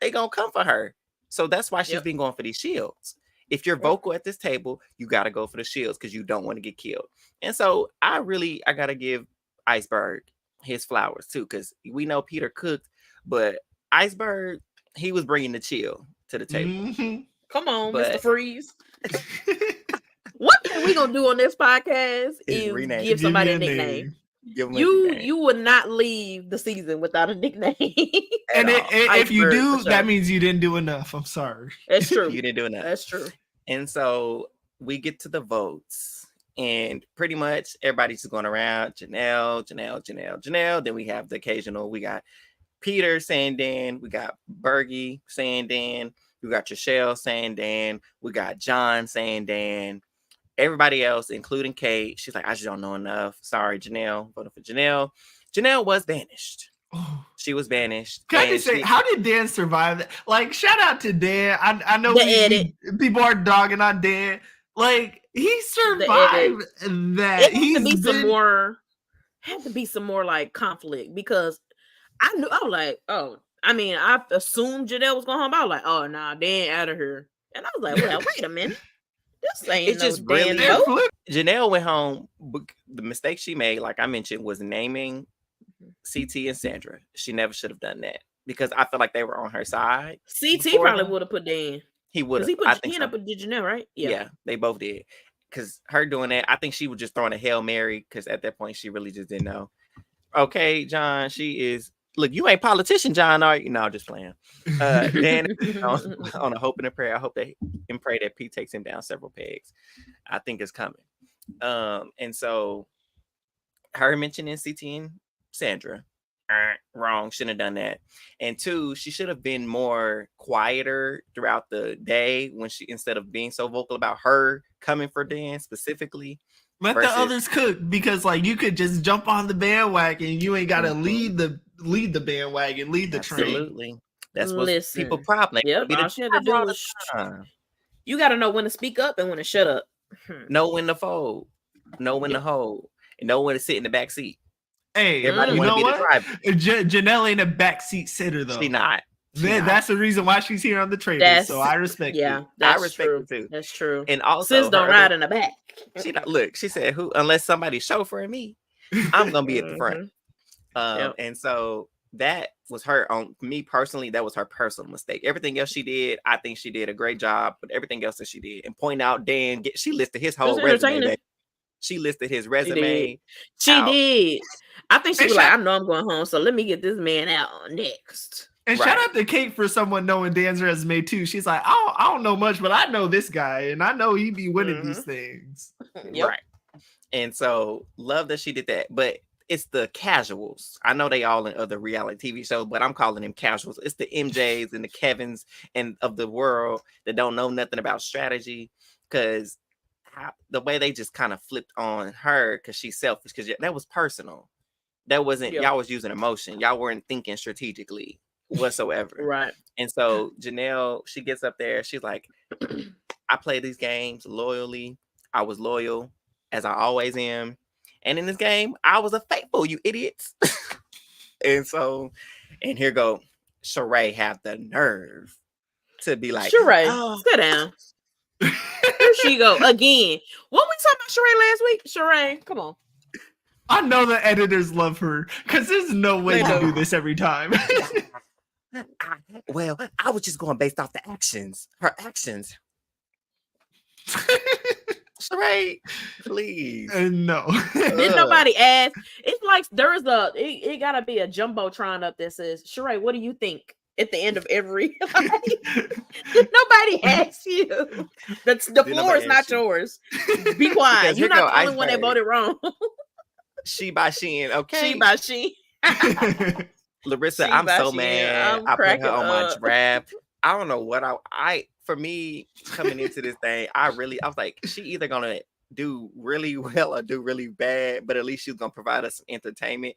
Speaker 2: They gonna come for her. So that's why she's been going for these shields. If you're vocal at this table, you got to go for the shields because you don't want to get killed. And so I got to give Iceberg his flowers too, because we know Peter cooked, but Iceberg, he was bringing the chill to the table.
Speaker 4: Mm-hmm. Come on, Mr. Freeze. One thing we gonna do on this podcast is give somebody a nickname. You would not leave the season without a nickname.
Speaker 3: And if you do, that means you didn't do enough. I'm sorry.
Speaker 4: That's true.
Speaker 2: You didn't do enough.
Speaker 4: That's true.
Speaker 2: And so we get to the votes, and pretty much everybody's just going around Janelle. Then we have the occasional. We got Peter saying Dan. We got Byyyeee saying Dan. We got Trishelle saying Dan. We got John saying Dan. Everybody else, including Kate, she's like, I just don't know enough. Sorry, Janelle. Voting for Janelle. Janelle was banished. Oh. She was banished.
Speaker 3: Can I just say, how did Dan survive that? Like, shout out to Dan. I know people are dogging on Dan. Like, he survived that.
Speaker 4: It had to be some more like conflict, because I was like, I assumed Janelle was going home. I was like, oh, nah, Dan out of here. And I was like, well, wait a minute. This ain't no damn vote.
Speaker 2: Janelle went home. The mistake she made, like I mentioned, was naming CT and Sandra. She never should have done that, because I feel like they were on her side.
Speaker 4: CT probably would have put Dan.
Speaker 2: He would have.
Speaker 4: He ended up with Janelle, right?
Speaker 2: Yeah, they both did. Because her doing that, I think she was just throwing a Hail Mary, because at that point she really just didn't know. Okay, John, she is. Look, you ain't politician, John, are you? No, just playing. Dan on a hope and a prayer. I hope and pray that Pete takes him down several pegs. I think it's coming. And so her mentioning CT and Sandra, wrong, shouldn't have done that. And two, she should have been more quieter throughout the day when instead of being so vocal about her coming for Dan specifically.
Speaker 3: Let the others cook, because like you could just jump on the bandwagon. You ain't got to lead the bandwagon, lead the train.
Speaker 2: Absolutely. That's what people problem.
Speaker 4: Yep, all she had to do was you got to know when to speak up and when to shut up.
Speaker 2: Know when to fold. Know when to hold. And know when to sit in the back seat.
Speaker 3: Hey, everybody you know what? Janelle ain't a backseat sitter though.
Speaker 2: She not.
Speaker 3: That's the reason why she's here on the Traitors. So I respect it.
Speaker 2: I respect it too.
Speaker 4: That's true.
Speaker 2: And also,
Speaker 4: sis don't ride in the back.
Speaker 2: She not, look. She said, "Who? Unless somebody's chauffeuring me, I'm gonna be at the front." And so that was her on me personally. That was her personal mistake. Everything else she did, I think she did a great job. But everything else that she did, and point out Dan, she listed his whole resume. She listed his resume.
Speaker 4: She did. I think she was like, I know I'm going home, so let me get this man out next.
Speaker 3: And shout out to Kate for someone knowing Dan's resume too. She's like, I don't know much, but I know this guy, and I know he be winning these things.
Speaker 2: Yep. Right. And so love that she did that. But it's the casuals. I know they all in other reality TV shows, but I'm calling them casuals. It's the MJs and the Kevins and of the world that don't know nothing about strategy, because the way they just kind of flipped on her because she's selfish, because that was personal. That wasn't y'all was using emotion. Y'all weren't thinking strategically whatsoever.
Speaker 4: Right.
Speaker 2: And so Janelle, she gets up there. She's like, I play these games loyally. I was loyal, as I always am. And in this game, I was a faithful, you idiots. And here go Sheree have the nerve to be like,
Speaker 4: Sheree, sit down. Here she go again. What we talking about Sheree last week? Sheree, come on.
Speaker 3: I know the editors love her, because there's no way to do this every time.
Speaker 2: Well, I was just going based off the actions. Her actions. Sheree, please.
Speaker 3: No.
Speaker 4: Did nobody ask? It's like it gotta be a jumbotron up that says, Sheree, what do you think at the end of every. Nobody asks you. The floor is not yours. Be quiet. You're not the only one that voted wrong.
Speaker 2: She by Shein, okay?
Speaker 4: She by Shein.
Speaker 2: Larissa, I'm so mad. I put her on my draft. I don't know what I for me coming into this thing, I was like, she either gonna do really well or do really bad, but at least she's gonna provide us some entertainment.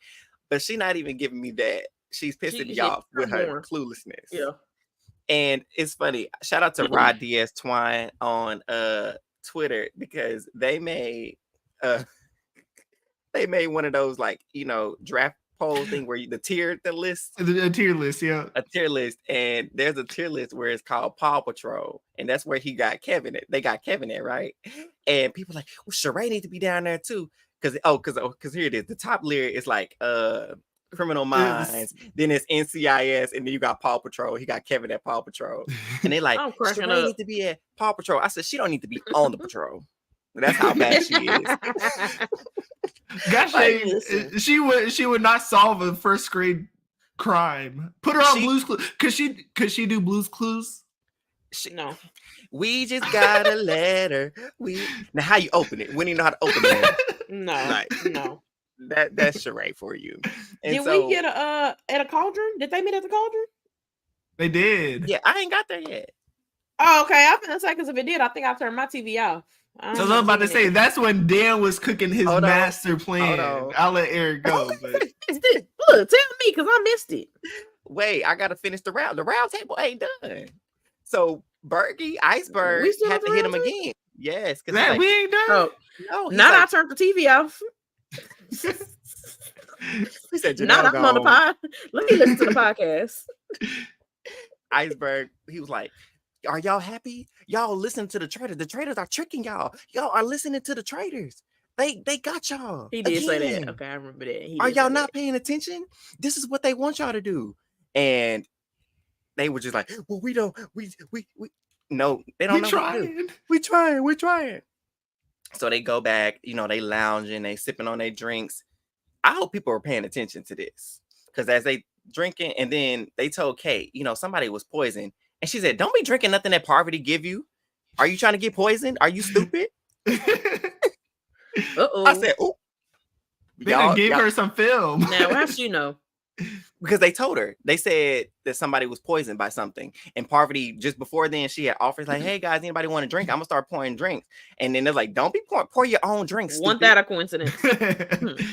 Speaker 2: But she's not even giving me that. She's pissing me off with her cluelessness.
Speaker 4: Yeah.
Speaker 2: And it's funny. Shout out to Rod Diaz Twine on Twitter because they made one of those like, draft poll thing where the tier list.
Speaker 3: A tier list, yeah.
Speaker 2: A tier list. And there's a tier list where it's called Paw Patrol. And that's where he got Kevin at. They got Kevin at, right? And people like, well, Sheree need to be down there too. Because here it is. The top layer is like Criminal Minds, then it's NCIS, and then you got Paw Patrol. He got Kevin at Paw Patrol. And they like, Sheree need to be at Paw Patrol. I said, she don't need to be on the patrol. That's how bad she is.
Speaker 3: Gosh, she would not solve a first grade crime. Put her on Blue's Clues. Could she do Blue's Clues?
Speaker 4: No.
Speaker 2: We just got a letter. Now how you open it? We don't even know how to open it.
Speaker 4: No.
Speaker 2: That's Sheree for you. And
Speaker 4: did we get at a cauldron? Did they meet at the cauldron?
Speaker 3: They did.
Speaker 2: Yeah, I ain't got there yet.
Speaker 4: Oh, okay. I'm gonna say because if it did, I think I turned my TV off.
Speaker 3: So I was about to say that's when Dan was cooking his master plan. I'll let Eric go. But
Speaker 4: Look, tell me because I missed it.
Speaker 2: Wait, I gotta finish the round. The round table ain't done. So Iceberg had to hit him again. Yes, because
Speaker 3: we ain't done.
Speaker 4: Oh, no, now I turned the TV off.
Speaker 2: He said,
Speaker 4: "Not I'm on the pod. Let me listen to the podcast."
Speaker 2: Iceberg, he was like, "Are y'all happy? Y'all listen to the traitors. The traitors are tricking y'all. Y'all are listening to the traitors. They got y'all."
Speaker 4: He did say that. Okay, I remember that.
Speaker 2: Are y'all not paying attention? This is what they want y'all to do. And they were just like, "Well, we don't. We no, they don't know what to do. We're trying." So they go back, they lounging, they sipping on their drinks. I hope people are paying attention to this. Because as they drinking, and then they told Kate, somebody was poisoned. And she said, don't be drinking nothing that poverty give you. Are you trying to get poisoned? Are you stupid?
Speaker 4: Uh-oh.
Speaker 2: I said, oh.
Speaker 3: They done gave her some film.
Speaker 4: Now, how she know?
Speaker 2: Because they told her. They said that somebody was poisoned by something. And Parvati, just before then, she had offers like, hey, guys, anybody want to drink? I'm going to start pouring drinks. And then they're like, don't be pour your own drinks.
Speaker 4: Wasn't that a coincidence?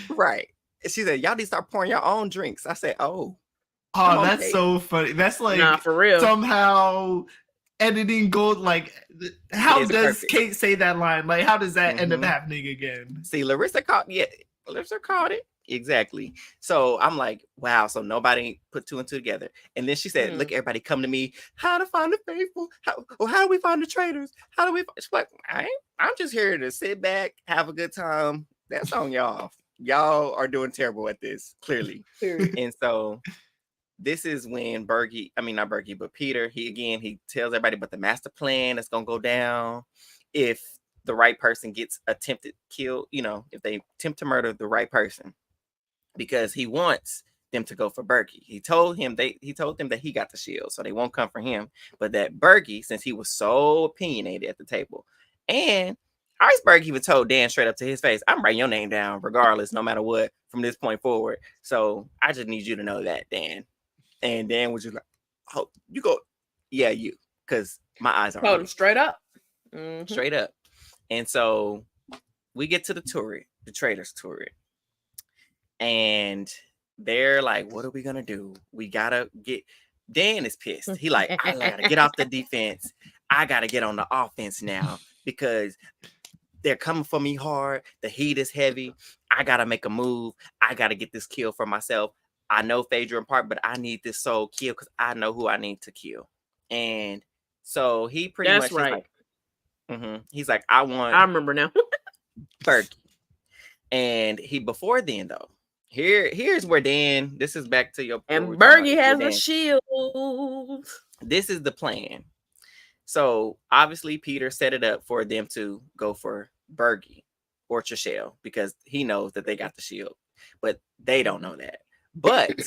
Speaker 2: Right. She said, y'all need to start pouring your own drinks. I said, oh.
Speaker 3: Oh, that's so funny. That's like,
Speaker 4: nah, for real.
Speaker 3: Somehow editing gold. Like, how does Kate say that line? Like, how does that end up happening again?
Speaker 2: See, Larissa caught it. Exactly. So I'm like, wow. So nobody put two and two together. And then she said, look, everybody come to me. How to find the faithful? How do we find the traitors? How do we? It's like, I'm just here to sit back, have a good time. That's on y'all. Y'all are doing terrible at this, clearly. And so this is when Peter, he tells everybody about the master plan that's going to go down. If the right person gets attempted kill, if they attempt to murder the right person. Because he wants them to go for Byyyeee. He told them that he got the shield, so they won't come for him. But that Byyyeee, since he was so opinionated at the table, and Iceberg even told Dan straight up to his face, I'm writing your name down regardless, no matter what, from this point forward. So I just need you to know that, Dan. And Dan was just like, oh, you go, yeah, you, because my eyes are
Speaker 4: told him straight up.
Speaker 2: Straight up. And so we get to the turret, the Traitors turret. And they're like, what are we gonna do? We gotta get. Dan is pissed. He like, I gotta get off the defense. I gotta get on the offense now because they're coming for me hard. The heat is heavy. I gotta make a move. I gotta get this kill for myself. I know Phaedra in part, but I need this soul kill because I know who I need to kill. And so he pretty much
Speaker 4: right.
Speaker 2: He's like, I
Speaker 4: remember now.
Speaker 2: Byyyeee. And before then though. Here's where Dan, this is back to your point.
Speaker 4: And Byyyeee has a shield.
Speaker 2: This is the plan. So obviously Peter set it up for them to go for Byyyeee or Trishelle because he knows that they got the shield, but they don't know that. But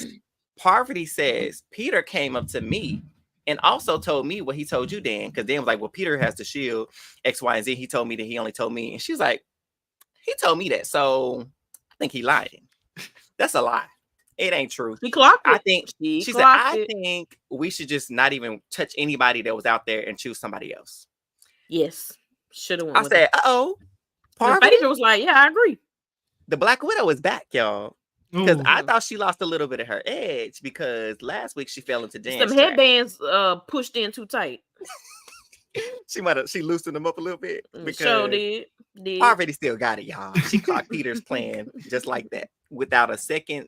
Speaker 2: Parvati says Peter came up to me and also told me what he told you, Dan, because Dan was like, well, Peter has the shield X, Y, and Z. He told me that he only told me. And she's like, he told me that. So I think he lied. That's a lie. It ain't true.
Speaker 4: She clocked it.
Speaker 2: I think she said, I think we should just not even touch anybody that was out there and choose somebody else.
Speaker 4: Yes. Should have went.
Speaker 2: I said,
Speaker 4: Phaedra was like, yeah, I agree.
Speaker 2: The Black Widow is back, y'all. Because I thought she lost a little bit of her edge because last week she fell into dance.
Speaker 4: Some headbands pushed in too tight.
Speaker 2: She loosened them up a little bit. Because
Speaker 4: sure did.
Speaker 2: Already still got it, y'all. She clocked Peter's plan just like that without a second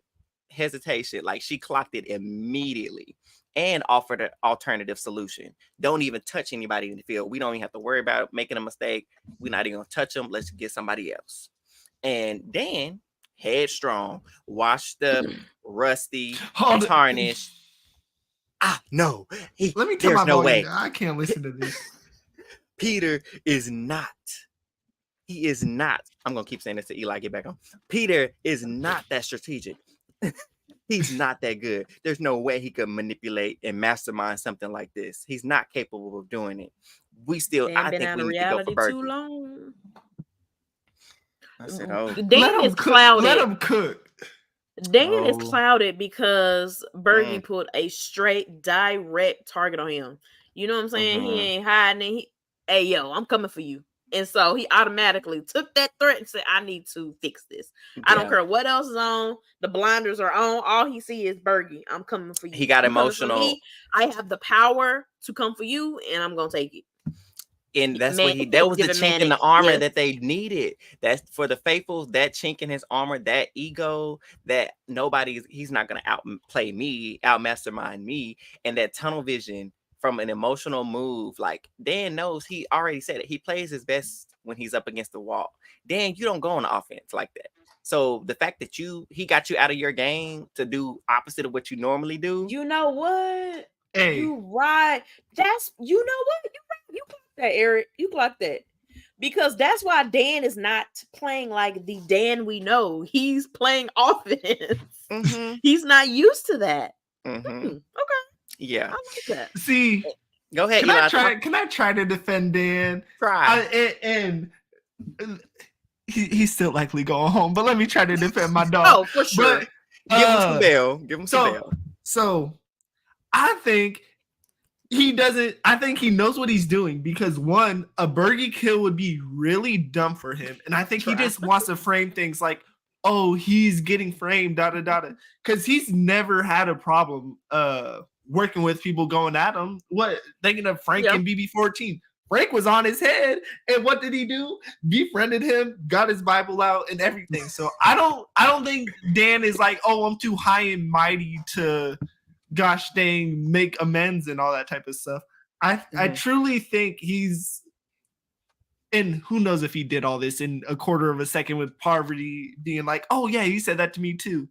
Speaker 2: hesitation. Like she clocked it immediately and offered an alternative solution. Don't even touch anybody in the field. We don't even have to worry about making a mistake. We're not even gonna touch them. Let's get somebody else. And Dan, headstrong, washed up, rusty, tarnished. No.
Speaker 3: Let me tell
Speaker 2: there's no way.
Speaker 3: I can't listen to this.
Speaker 2: Peter is not. He is not. I'm gonna keep saying this to Eli. Get back on. Peter is not that strategic. He's not that good. There's no way he could manipulate and mastermind something like this. He's not capable of doing it. I think we need to go for Bertie.
Speaker 4: Too long.
Speaker 2: I said,
Speaker 4: Dan is clouded.
Speaker 3: Let him cook.
Speaker 4: Dan is clouded because Byyyeee put a straight, direct target on him. You know what I'm saying? He ain't hiding. Hey, yo, I'm coming for you. And so he automatically took that threat and said, I need to fix this. Yeah. I don't care what else is on. The blinders are on. All he sees is Byyyeee. I'm coming for you.
Speaker 2: He got emotional.
Speaker 4: I have the power to come for you, and I'm going to take it.
Speaker 2: And that's what that was the chink in the armor that they needed. That's for the faithful, that chink in his armor, that ego, that he's not going to outplay me, outmastermind me. And that tunnel vision from an emotional move. Like Dan knows, he already said it. He plays his best when he's up against the wall. Dan, you don't go on offense like that. So the fact that he got you out of your game to do opposite of what you normally do.
Speaker 4: You know what?
Speaker 3: Hey.
Speaker 4: You right. You know what? You clocked that, Eric. You clocked that. Because that's why Dan is not playing like the Dan we know. He's playing offense. Mm-hmm. He's not used to that.
Speaker 2: Mm-hmm.
Speaker 4: Okay.
Speaker 2: Yeah.
Speaker 4: I like that.
Speaker 3: See,
Speaker 2: go ahead.
Speaker 3: Can I try to defend Dan?
Speaker 2: Try.
Speaker 3: And he's still likely going home, but let me try to defend my dog.
Speaker 4: Oh, for sure.
Speaker 2: But, give him some bail. Give him some bail.
Speaker 3: So I think he doesn't. I think he knows what he's doing because one, a Byyyeee kill would be really dumb for him, and I think he just wants to frame things like, "Oh, he's getting framed." Because he's never had a problem working with people going at him. What thinking of Frank and BB14? Frank was on his head, and what did he do? Befriended him, got his Bible out, and everything. So I don't think Dan is like, "Oh, I'm too high and mighty to." Gosh dang, make amends and all that type of stuff. I truly think he's, and who knows if he did all this in a quarter of a second with Parvati being like, oh yeah, you said that to me too.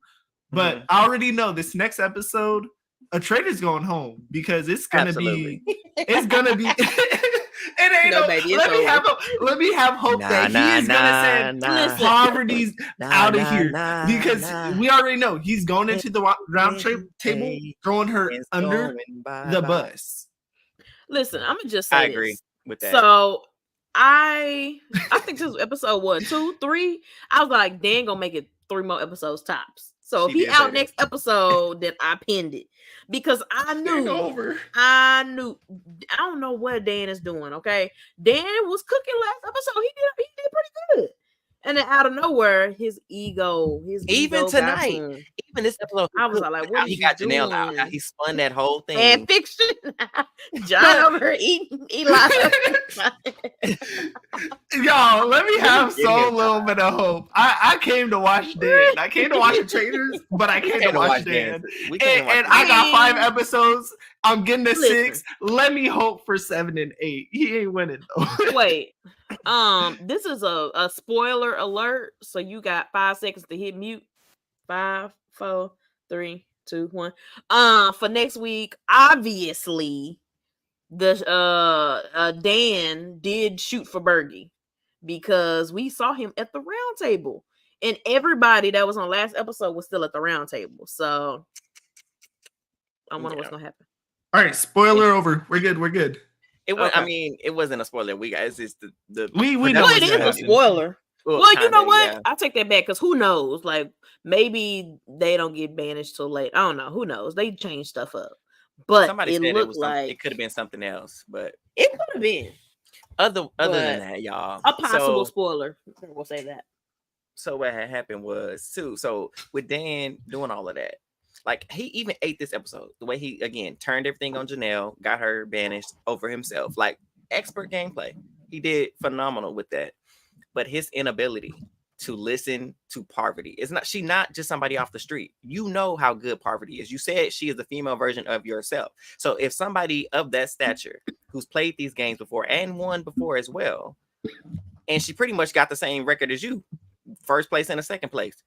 Speaker 3: But I already know this next episode, a traitor's going home because it's gonna be. It ain't baby. Let me have hope that he is gonna say Poverty's out of here because we already know he's going into the round table, throwing her under the bus.
Speaker 4: Listen, I'm gonna just say
Speaker 2: I agree with that.
Speaker 4: So I think this was episode 1, 2, 3. I was like, Dan gonna make it 3 more episodes tops. So if he out next episode, then I pinned it because I knew. I don't know what Dan is doing. Okay, Dan was cooking last episode. He did pretty good. And then out of nowhere, his ego
Speaker 2: even tonight, even this episode,
Speaker 4: I was like, "What
Speaker 2: he got Janelle out? How he spun that whole thing
Speaker 4: and fiction." John over here eating Eli.
Speaker 3: Y'all, let me have so little bit of hope. I came to watch Dan. I came to watch the Traitors, but I came to watch Dan. And I got 5 episodes. I'm getting a 6. Let me hope for 7 and 8. He ain't winning though.
Speaker 4: Wait. This is a spoiler alert. So you got 5 seconds to hit mute. 5, 4, 3, 2, 1. For next week, obviously, the Dan did shoot for Byyyeee because we saw him at the round table, and everybody that was on last episode was still at the round table. So I wonder what's gonna happen.
Speaker 3: All right, spoiler over. We're good. We're good.
Speaker 2: It was. Okay. I mean, it wasn't a spoiler. We got. It's just the.
Speaker 3: We
Speaker 4: know it is a spoiler. Well, kinda, you know what? Yeah. I take that back because who knows? Like maybe they don't get banished till late. I don't know. Who knows? They change stuff up. But somebody said it was like
Speaker 2: it could have been something else. But
Speaker 4: it could have been.
Speaker 2: Other than that, y'all.
Speaker 4: A possible spoiler. We'll say that.
Speaker 2: So what had happened was too. So with Dan doing all of that, like he even ate this episode. The way he again turned everything on Janelle, got her banished over himself. Like expert gameplay. He did phenomenal with that. But his inability to listen to Parvati is not just somebody off the street. You know how good Parvati is. You said she is the female version of yourself. So if somebody of that stature who's played these games before and won before as well, and she pretty much got the same record as you, first place and a second place,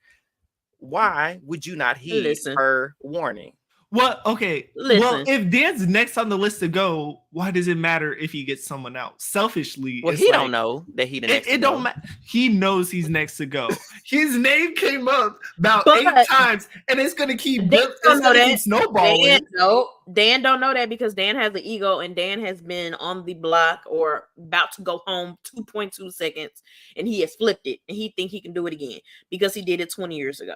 Speaker 2: why would you not heed her warning?
Speaker 3: Well, okay. Well, if Dan's next on the list to go, why does it matter if he gets someone else? Selfishly,
Speaker 2: well, he don't know that he the next.
Speaker 3: It don't matter. He knows he's next to go. His name came up about 8 times, and it's gonna keep snowballing.
Speaker 4: Dan don't know that because Dan has the ego, and Dan has been on the block or about to go home 2.2 seconds, and he has flipped it, and he think he can do it again because he did it 20 years ago.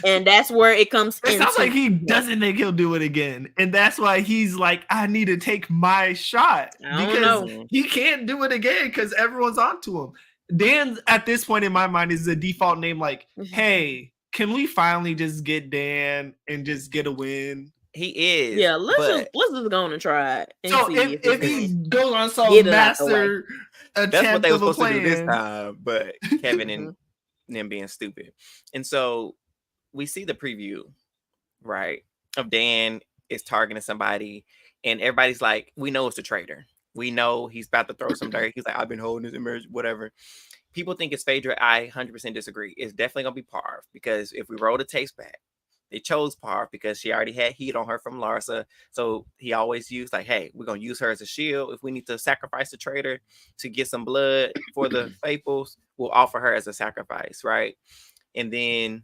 Speaker 4: And that's where it comes in.
Speaker 3: It sounds like he doesn't think he'll do it again. And that's why he's like, I need to take my shot. Because he can't do it again because everyone's onto him. Dan, at this point in my mind, is the default name like, hey, can we finally just get Dan and just get a win?
Speaker 2: He is.
Speaker 4: Yeah, let's just go on and try it. And
Speaker 3: so
Speaker 4: see
Speaker 3: if he goes on some master attempt,
Speaker 2: that's what they were supposed to do this time. But Kevin and them being stupid. And so we see the preview, right, of Dan is targeting somebody, and everybody's like, we know it's a traitor. We know he's about to throw some dirt. He's like, I've been holding this image, whatever. People think it's Phaedra. I 100% disagree. It's definitely going to be Parv, because if we roll the tapes back, they chose Parv because she already had heat on her from Larsa. So he always used like, hey, we're going to use her as a shield. If we need to sacrifice the traitor to get some blood for the faithfuls, we'll offer her as a sacrifice, right? And then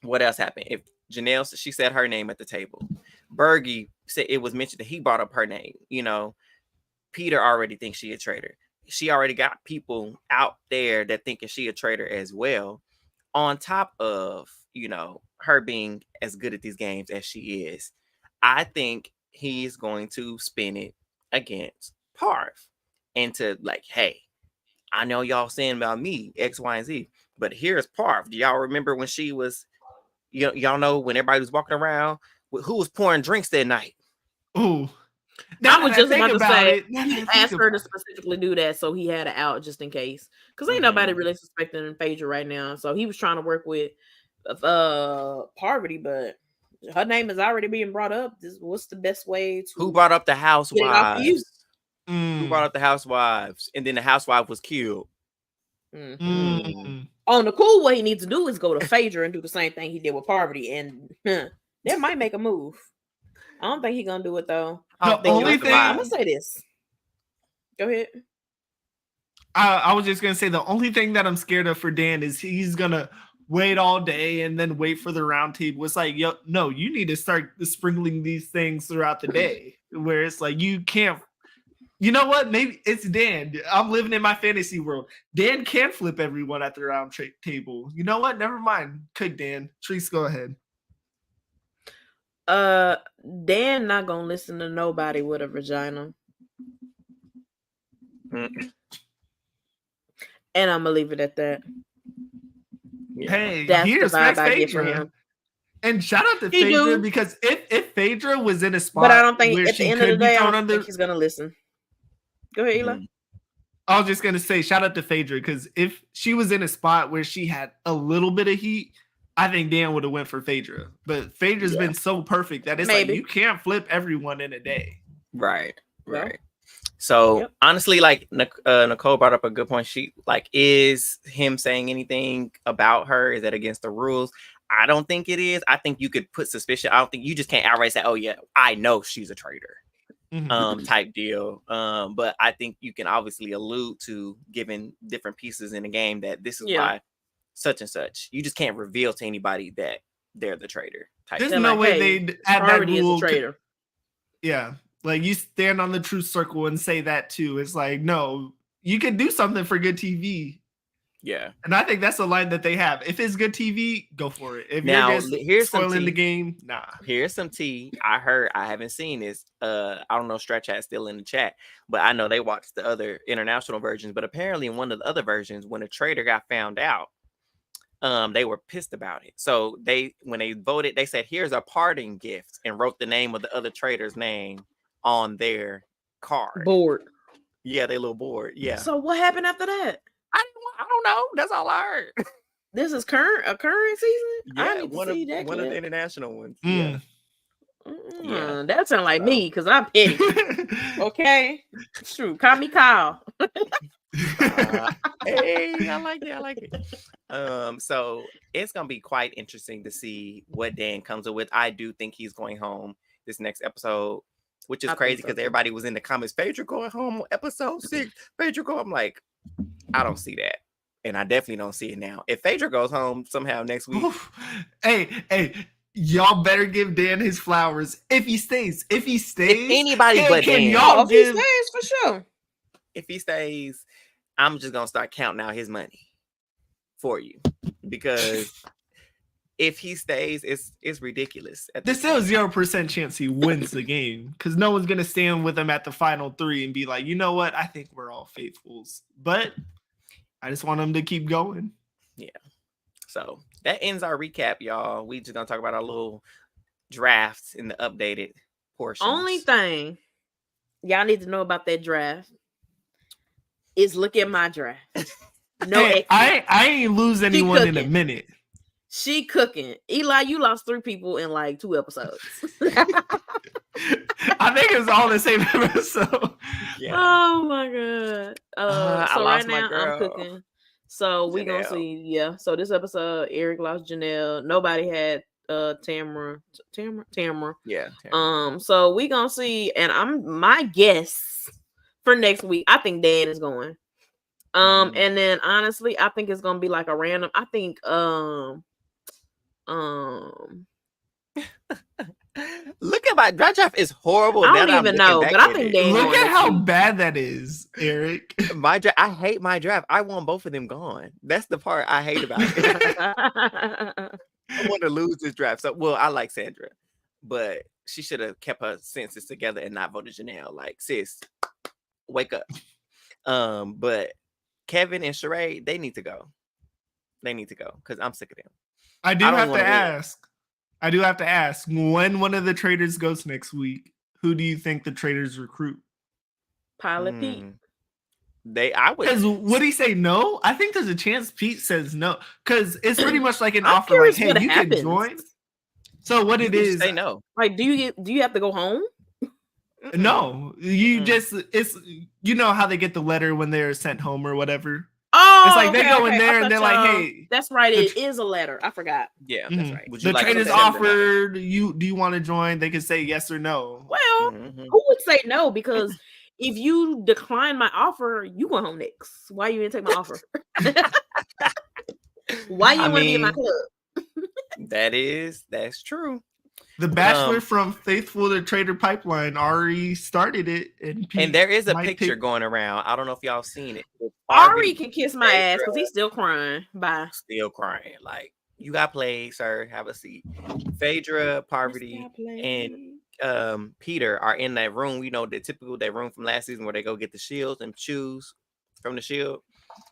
Speaker 2: what else happened? If Janelle, she said her name at the table. Byyyeee said it was mentioned that he brought up her name. You know, Peter already thinks she a traitor. She already got people out there that thinking she a traitor as well. On top of, you know, her being as good at these games as she is, I think he's going to spin it against Parv and to like, hey, I know y'all saying about me X, Y, and Z, but here's Parv. Do y'all remember when she was? Y'all know when everybody was walking around, who was pouring drinks that night?
Speaker 3: Ooh.
Speaker 4: I was just about to say, he asked her to specifically do that, so he had it out just in case. Because ain't nobody really suspecting Phaedra right now. So he was trying to work with Parvati, but her name is already being brought up. What's the best way to?
Speaker 2: Who brought up the housewives? Who brought up the housewives? And then the housewife was killed.
Speaker 4: On the cool, what he needs to do is go to Phaedra and do the same thing he did with Parvati, and that might make a move. I don't think he's gonna do it though.
Speaker 3: The only thing
Speaker 4: I'm gonna say this. Go ahead.
Speaker 3: I was just gonna say the only thing that I'm scared of for Dan is he's gonna wait all day and then wait for the round table. It's like, yo, no, you need to start sprinkling these things throughout the day. Where it's like you can't. You know what? Maybe it's Dan. I'm living in my fantasy world. Dan can flip everyone at the round table. You know what? Never mind. Cook Dan. Treese, go ahead.
Speaker 4: Dan not gonna listen to nobody with a vagina. And I'm gonna leave it at that.
Speaker 3: Hey, he respects Phaedra. And shout out to Phaedra because if Phaedra was in a spot,
Speaker 4: but I don't think at the end of the day, I don't think he's gonna listen. Go ahead, Eli.
Speaker 3: I was just gonna say shout out to Phaedra because if she was in a spot where she had a little bit of heat, I think Dan would have went for Phaedra. But Phaedra's been so perfect that it's like you can't flip everyone in a day.
Speaker 2: Right. So honestly, like Nicole brought up a good point. She like, is him saying anything about her? Is that against the rules? I don't think it is. I think you could put suspicion. I don't think you just can't outright say, "Oh yeah, I know she's a traitor." Type deal. But I think you can obviously allude to giving different pieces in the game that this is why such and such. You just can't reveal to anybody that they're the traitor.
Speaker 3: There's no way they'd add that rule.
Speaker 4: Is a traitor.
Speaker 3: Yeah, like you stand on the truth circle and say that too. It's like, no, you can do something for good TV.
Speaker 2: Yeah,
Speaker 3: and I think that's the line that they have. If it's good TV, go for it. If
Speaker 2: now,
Speaker 3: you're just spoiling the game, nah.
Speaker 2: Here's some tea. I heard, I haven't seen this. I don't know, Stretch Hat's still in the chat, but I know they watched the other international versions. But apparently, in one of the other versions, when a traitor got found out, they were pissed about it. So when they voted, they said, "Here's a parting gift," and wrote the name of the other traitor's name on their card
Speaker 4: board.
Speaker 2: Yeah, they little board. Yeah.
Speaker 4: So what happened after that?
Speaker 2: I don't know. That's all I heard.
Speaker 4: This is current season.
Speaker 2: Yeah,
Speaker 4: I need to see that
Speaker 2: one of the international ones.
Speaker 3: Mm.
Speaker 2: Yeah,
Speaker 4: that sounds like me because I'm petty. Okay, it's true. Call me Kyle.
Speaker 2: Hey, I like it. So it's gonna be quite interesting to see what Dan comes up with. I do think he's going home this next episode, which is crazy because everybody was in the comments, Phaedra going home episode 6. Phaedra go. I'm like, I don't see that. And I definitely don't see it now. If Phaedra goes home somehow next week.
Speaker 3: Hey, y'all better give Dan his flowers. If he stays. If
Speaker 2: anybody but Dan.
Speaker 3: Y'all
Speaker 4: if he stays, for sure.
Speaker 2: If he stays, I'm just going to start counting out his money for you. Because if he stays, it's ridiculous.
Speaker 3: There's still a 0% chance he wins the game. Because no one's going to stand with him at the final 3 and be like, you know what? I think we're all faithfuls. But I just want him to keep going.
Speaker 2: Yeah. So that ends our recap, y'all. We just gonna talk about our little drafts in the updated portion.
Speaker 4: Only thing y'all need to know about that draft is look at my draft. No,
Speaker 3: hey, I ain't lose anyone in a minute.
Speaker 4: She cooking. Eli, you lost 3 people in like 2 episodes.
Speaker 3: I think it was all the same episode.
Speaker 2: Yeah.
Speaker 4: Oh my god. So right now I'm cooking. So we gonna see. Yeah. So this episode, Eric lost Janelle. Nobody had Tamara.
Speaker 2: Yeah.
Speaker 4: So we gonna see, and my guess for next week, I think Dan is going. And then honestly, I think it's gonna be like a random. I think
Speaker 2: Look at my draft is horrible.
Speaker 4: I don't even know, but I think Dan.
Speaker 3: Look at how bad that is, Eric.
Speaker 2: I hate my draft. I want both of them gone. That's the part I hate about it. I want to lose this draft. So, well, I like Sandra, but she should have kept her senses together and not voted Janelle. Like, sis, wake up. But Kevin and Sheree, they need to go. They need to go because I'm sick of them.
Speaker 3: I do have to ask, when one of the traitors goes next week, who do you think the traitors recruit?
Speaker 4: Pilot Pete.
Speaker 3: Would he say no? I think there's a chance Pete says no. Because it's pretty much like an offer, like, hey, you can join. So what it is,
Speaker 2: say no.
Speaker 4: Like, do you have to go home?
Speaker 3: No. You just you know how they get the letter when they're sent home or whatever.
Speaker 4: Oh,
Speaker 3: it's like they go in there and they're like, "Hey,
Speaker 4: that's right. It is a letter. I forgot."
Speaker 2: Yeah, that's right.
Speaker 3: The traitors offered you. Do you want to join? They can say yes or no.
Speaker 4: Well, who would say no? Because if you decline my offer, you go home next. Why you didn't take my offer? Why you want to be in my club?
Speaker 2: That's true.
Speaker 3: The Bachelor from Faithful to Traitor Pipeline already started it,
Speaker 2: and there is a picture going around. I don't know if y'all seen it.
Speaker 4: Ari can kiss my ass because he's still crying. Bye.
Speaker 2: Still crying. Like, you got played, sir. Have a seat. Phaedra, Parvati, and Peter are in that room. You know, the typical that room from last season where they go get the shields and choose from the shield.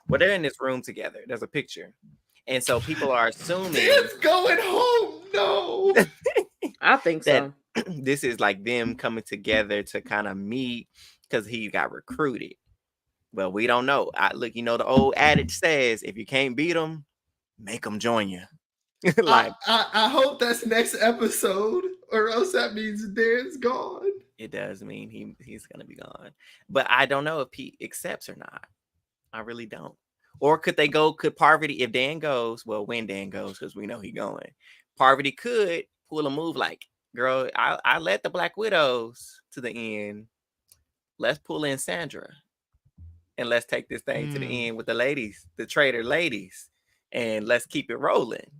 Speaker 2: Well, they're in this room together. There's a picture. And so people are assuming
Speaker 3: it's going home. No.
Speaker 4: I think so.
Speaker 2: This is like them coming together to kind of meet because he got recruited. Well, we don't know. Look, you know, the old adage says, if you can't beat them, make them join you.
Speaker 3: Like, I hope that's next episode, or else that means Dan's gone.
Speaker 2: It does mean he's gonna be gone. But I don't know if he accepts or not. I really don't. Or could Parvati, if Dan goes, well, when Dan goes, because we know he's going, Parvati could pull a move like, girl, I led the Black Widows to the end. Let's pull in Sandra. And let's take this thing to the end with the ladies, the traitor ladies. And let's keep it rolling.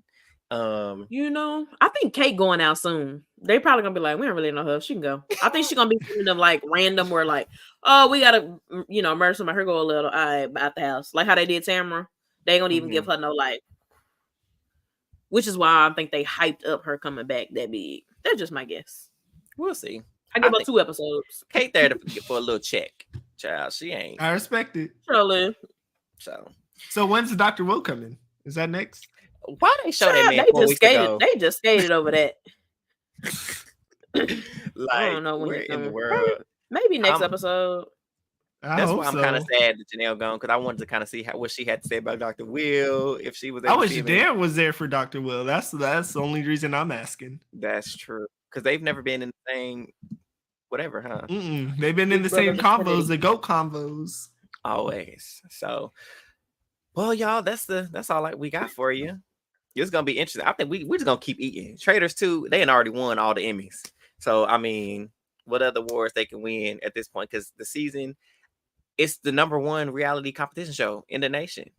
Speaker 4: You know, I think Kate going out soon. They probably gonna be like, we don't really know her. She can go. I think she's gonna be one of them like random where like, oh, we gotta, murder somebody. Her go a little at the house, like how they did Tamara. They ain't gonna even give her no like. Which is why I think they hyped up her coming back that big. That's just my guess.
Speaker 2: We'll see.
Speaker 4: I give her 2 episodes.
Speaker 2: Kate there for a little check, child. She ain't.
Speaker 3: I respect it.
Speaker 4: Surely.
Speaker 3: So when's Dr. Will coming? Is that next?
Speaker 2: Why they show that man 4 weeks ago?
Speaker 4: They just skated over that.
Speaker 2: Like,
Speaker 4: I don't know when
Speaker 2: we're in the world.
Speaker 4: Maybe next episode.
Speaker 2: That's why I'm kind of sad that Janelle gone, because I wanted to kind of see what she had to say about Dr. Will. If she was,
Speaker 3: I wish Dan was there for Dr. Will. That's the only reason I'm asking.
Speaker 2: That's true, because they've never been in the same whatever, huh?
Speaker 3: They've been in the same combos, the GOAT combos,
Speaker 2: always. So, well, y'all, that's all we got for you. It's gonna be interesting. I think we're just gonna keep eating. Traitors 2, they had already won all the Emmys. So I mean, what other awards they can win at this point? Because the season, it's the #1 reality competition show in the nation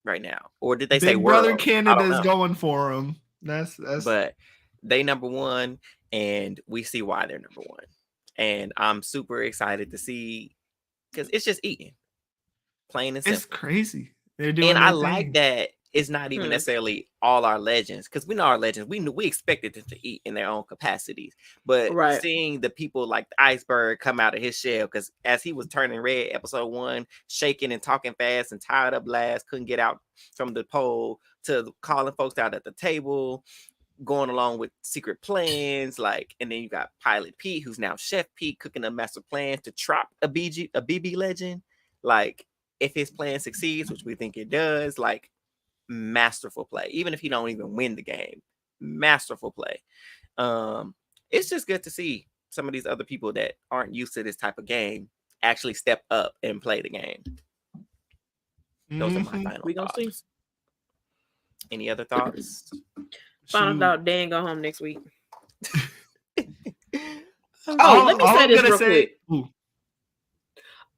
Speaker 2: right now. Or did they say
Speaker 3: Big Brother
Speaker 2: world?
Speaker 3: Canada's going for them. That's
Speaker 2: but they #1, and we see why they're #1. And I'm super excited to see, because it's just eating. Plain and simple.
Speaker 3: It's crazy. They're doing,
Speaker 2: and I like that it's not even necessarily all our legends, because we know our legends. We expected them to eat in their own capacities, but seeing the people like the Iceberg come out of his shell, because as he was turning red, episode 1, shaking and talking fast and tired up last, couldn't get out from the pole, to calling folks out at the table, going along with secret plans, like, and then you got Pilot Pete, who's now Chef Pete, cooking a master plan to trap a BB legend. Like, if his plan succeeds, which we think it does, like, masterful play. Even if he don't even win the game, masterful play. It's just good to see some of these other people that aren't used to this type of game actually step up and play the game. Those are my final thoughts. Any other thoughts?
Speaker 4: Found out Dan go home next week.
Speaker 3: Let
Speaker 4: me say this real quick.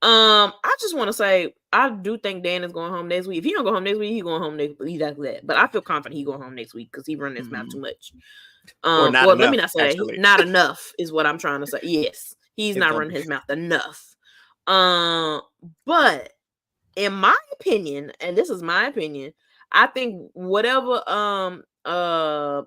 Speaker 4: I just want to say, I do think Dan is going home next week. If he don't go home next week, he's going home next week. Exactly that. But I feel confident he's going home next week because he running his mouth too much. Let me not say not enough is what I'm trying to say. Yes, he's not running his mouth enough. But in my opinion, and this is my opinion, I think whatever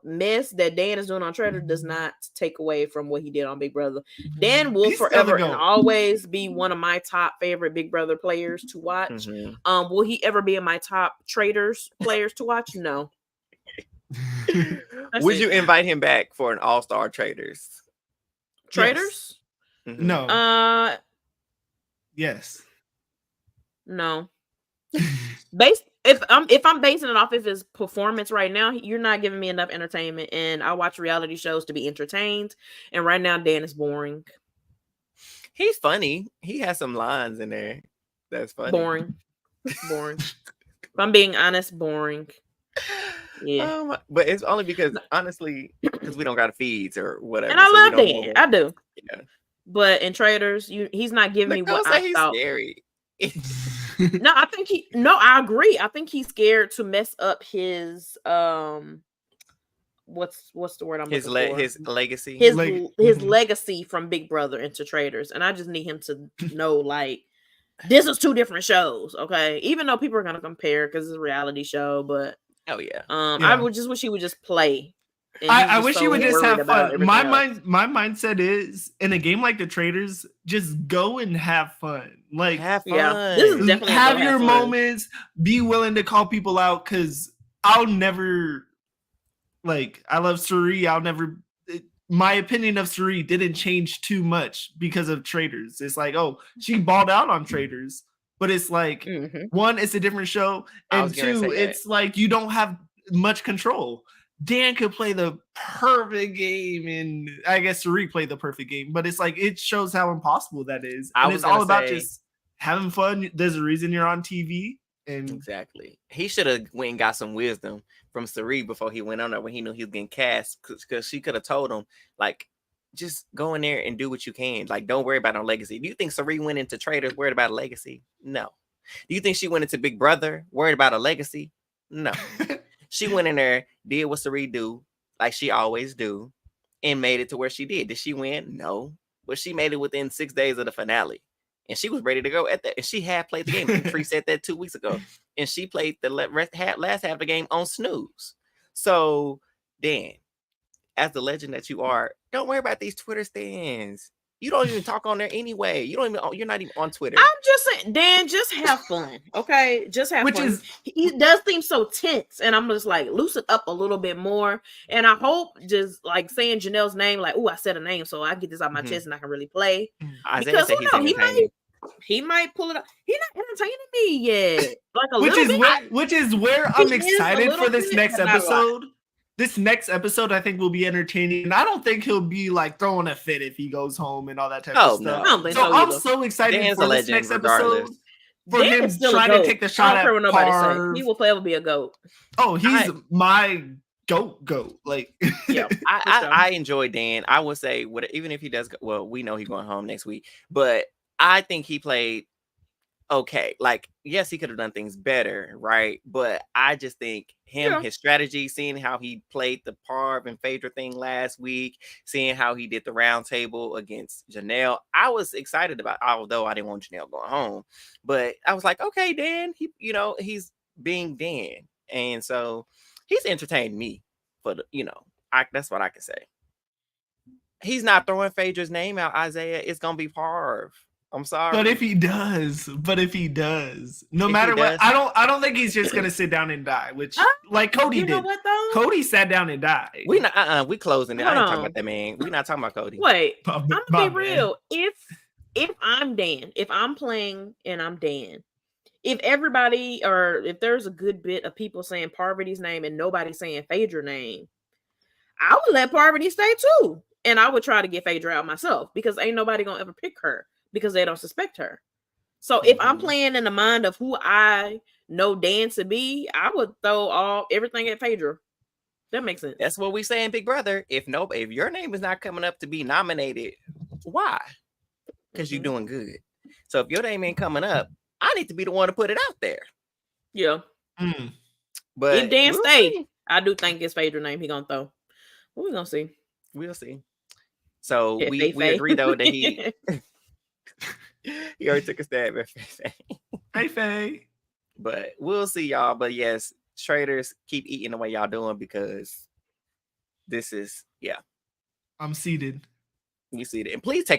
Speaker 4: mess that Dan is doing on Traitors does not take away from what he did on Big Brother. Dan will forever and always be one of my top favorite Big Brother players to watch. Will he ever be in my top Traitors players to watch? No.
Speaker 2: Would you invite him back for an all-star Traitors?
Speaker 4: Traitors?
Speaker 3: Yes. No. Yes.
Speaker 4: No. If I'm basing it off of his performance right now, you're not giving me enough entertainment, and I watch reality shows to be entertained. And right now, Dan is boring.
Speaker 2: He's funny. He has some lines in there. That's funny.
Speaker 4: Boring. If I'm being honest, boring. Yeah,
Speaker 2: but it's only because honestly, because we don't got feeds or whatever.
Speaker 4: And I love Dan. I do. Yeah. But in Traitors, he's not giving me what I thought.
Speaker 2: Scary.
Speaker 4: I agree. I think he's scared to mess up his what's the word I'm looking for?
Speaker 2: His legacy.
Speaker 4: His legacy from Big Brother into Traitors. And I just need him to know, like, this is 2 different shows, okay? Even though people are gonna compare because it's a reality show, but I would just wish he would just play.
Speaker 3: I wish he would just have fun. My mindset is, in a game like the Traitors, just go and have fun. Like,
Speaker 2: have fun.
Speaker 4: Yeah, this is definitely
Speaker 3: have your moments. Be willing to call people out, because I'll never, like, I love Suri. My opinion of Suri didn't change too much because of Traitors. It's like, oh, she balled out on Traitors, but it's like, one, it's a different show, and 2, it's like you don't have much control. Dan could play the perfect game, and I guess Suri played the perfect game, but it's like, it shows how impossible that is. And it's all about just having fun. There's a reason you're on TV. And
Speaker 2: exactly. He should have went and got some wisdom from Suri before he went on there when he knew he was getting cast, because she could have told him, like, just go in there and do what you can. Like, don't worry about no legacy. Do you think Suri went into Traitors worried about a legacy? No. Do you think she went into Big Brother worried about a legacy? No. She went in there, did what Sari do, like she always do, and made it to where she did. Did she win? No. But she made it within 6 days of the finale. And she was ready to go at that. And she had played the game. Tree said that 2 weeks ago. And she played the last half of the game on snooze. So, Dan, as the legend that you are, don't worry about these Twitter stands. You don't even talk on there anyway. You're not even on Twitter.
Speaker 4: I'm just saying, Dan, just have fun. Okay. Just have fun. He does seem so tense. And I'm just like, loosen up a little bit more. And I hope just like saying Janelle's name, like, oh, I said a name, so I get this out my chest and I can really play. Because he might pull it up. He's not entertaining me yet. Like
Speaker 3: which is where I'm excited for this next episode. This next episode, I think, will be entertaining. And I don't think he'll be like throwing a fit if he goes home and all that type of stuff. So I'm so excited for this next episode. For him trying to take the shot at Parv.
Speaker 4: He will forever be a GOAT.
Speaker 3: Oh, he's my GOAT. Like,
Speaker 4: yeah,
Speaker 2: I enjoy Dan. I would say, even if he does, well, we know he's going home next week, but I think he played okay. Like, yes, he could have done things better, right? But I just think his strategy, seeing how he played the Parv and Phaedra thing last week, seeing how he did the round table against Janelle, I was excited about, although I didn't want Janelle going home. But I was like, okay, Dan, he's being Dan. And so he's entertained me for that's what I can say. He's not throwing Phaedra's name out, Isaiah. It's gonna be Parv. I'm sorry.
Speaker 3: But if he does, no matter what, I don't think he's just gonna sit down and die, which like Cody did.
Speaker 4: You know what though?
Speaker 3: Cody sat down and died.
Speaker 2: We not we closing it. I ain't talking about that man. We not talking about Cody.
Speaker 4: Wait, I'm gonna be real. If I'm Dan, if I'm playing and I'm Dan, if everybody or if there's a good bit of people saying Parvati's name and nobody saying Phaedra's name, I would let Parvati stay too. And I would try to get Phaedra out myself because ain't nobody gonna ever pick her. Because they don't suspect her. So if I'm playing in the mind of who I know Dan to be, I would throw everything at Phaedra. That makes sense.
Speaker 2: That's what we say in Big Brother. If your name is not coming up to be nominated, why? Because you're doing good. So if your name ain't coming up, I need to be the one to put it out there.
Speaker 4: Yeah.
Speaker 2: But
Speaker 4: if Dan stay, I do think it's Phaedra's name he gonna throw. We're gonna see.
Speaker 2: We'll see. So we agree though that he already took a stab at Faye.
Speaker 3: Hey, Faye.
Speaker 2: But we'll see, y'all. But yes, Traitors, keep eating the way y'all doing because this is,
Speaker 3: I'm seated.
Speaker 2: You see it. And please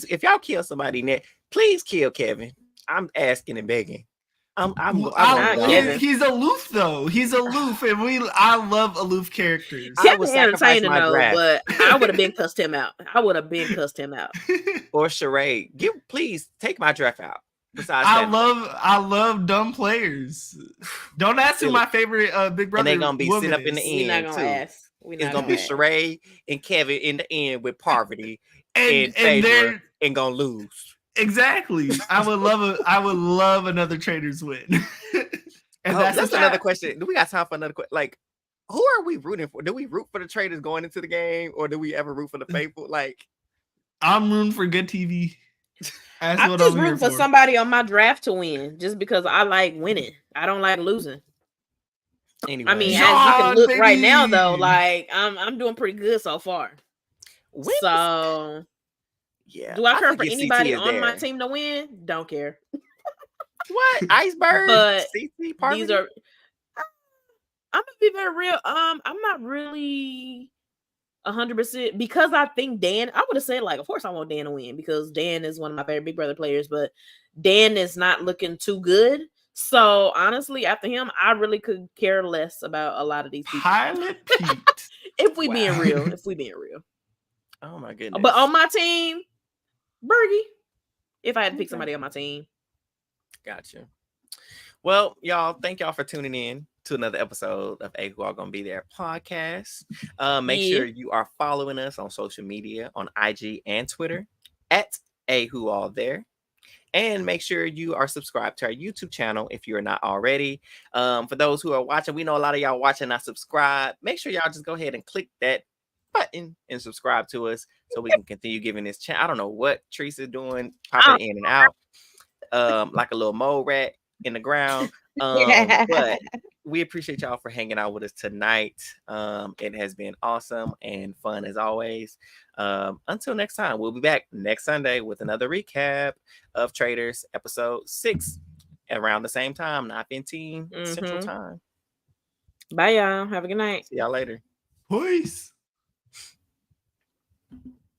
Speaker 2: if y'all kill somebody next, please kill Kevin. I'm asking and begging.
Speaker 3: He's aloof though. He's aloof, and I love aloof characters.
Speaker 4: Kevin's entertaining though, but I would have been cussed him out.
Speaker 2: Or Sheree, please take my draft out. Besides,
Speaker 3: I love dumb players. Don't ask who my favorite Big Brother.
Speaker 2: And they're gonna be sitting up in the end too. It's gonna be Sheree and Kevin in the end with Parvati and Phaedra and gonna lose.
Speaker 3: Exactly. I would love another Traitors win. And
Speaker 2: that's another question. Do we got time for another question? Like, who are we rooting for? Do we root for the Traitors going into the game, or do we ever root for the faithful? Like,
Speaker 3: I'm rooting for good TV.
Speaker 4: I'm just rooting for somebody on my draft to win, just because I like winning. I don't like losing. Anyway, I mean, as you can look right now, though, like I'm doing pretty good so far.
Speaker 2: Yeah.
Speaker 4: Do I care for anybody on my team to win? Don't care.
Speaker 2: What? Iceberg?
Speaker 4: But
Speaker 2: CC,
Speaker 4: these are. I'm gonna be very real. I'm not really 100% because I think Dan. I would have said of course I want Dan to win because Dan is one of my favorite Big Brother players, but Dan is not looking too good. So honestly, after him, I really could care less about a lot of these people.
Speaker 3: Pilot Pete.
Speaker 4: If we being real.
Speaker 2: Oh my goodness.
Speaker 4: But on my team, Byyyeee. If I had to pick somebody on my team.
Speaker 2: Gotcha. Well, y'all, thank y'all for tuning in to another episode of Who All Gonna Be There podcast. Make sure you are following us on social media on IG and Twitter at Who All There. And make sure you are subscribed to our YouTube channel if you're not already. For those who are watching, we know a lot of y'all watching not subscribe. Make sure y'all just go ahead and click that button and subscribe to us so we can continue giving this channel. I don't know what Teresa's doing, popping in and out like a little mole rat in the ground. But we appreciate y'all for hanging out with us tonight. It has been awesome and fun as always. Until next time, we'll be back next Sunday with another recap of Traitors episode 6 around the same time, 9:15 Central Time.
Speaker 4: Bye, y'all. Have a good night.
Speaker 2: See y'all later.
Speaker 3: Peace.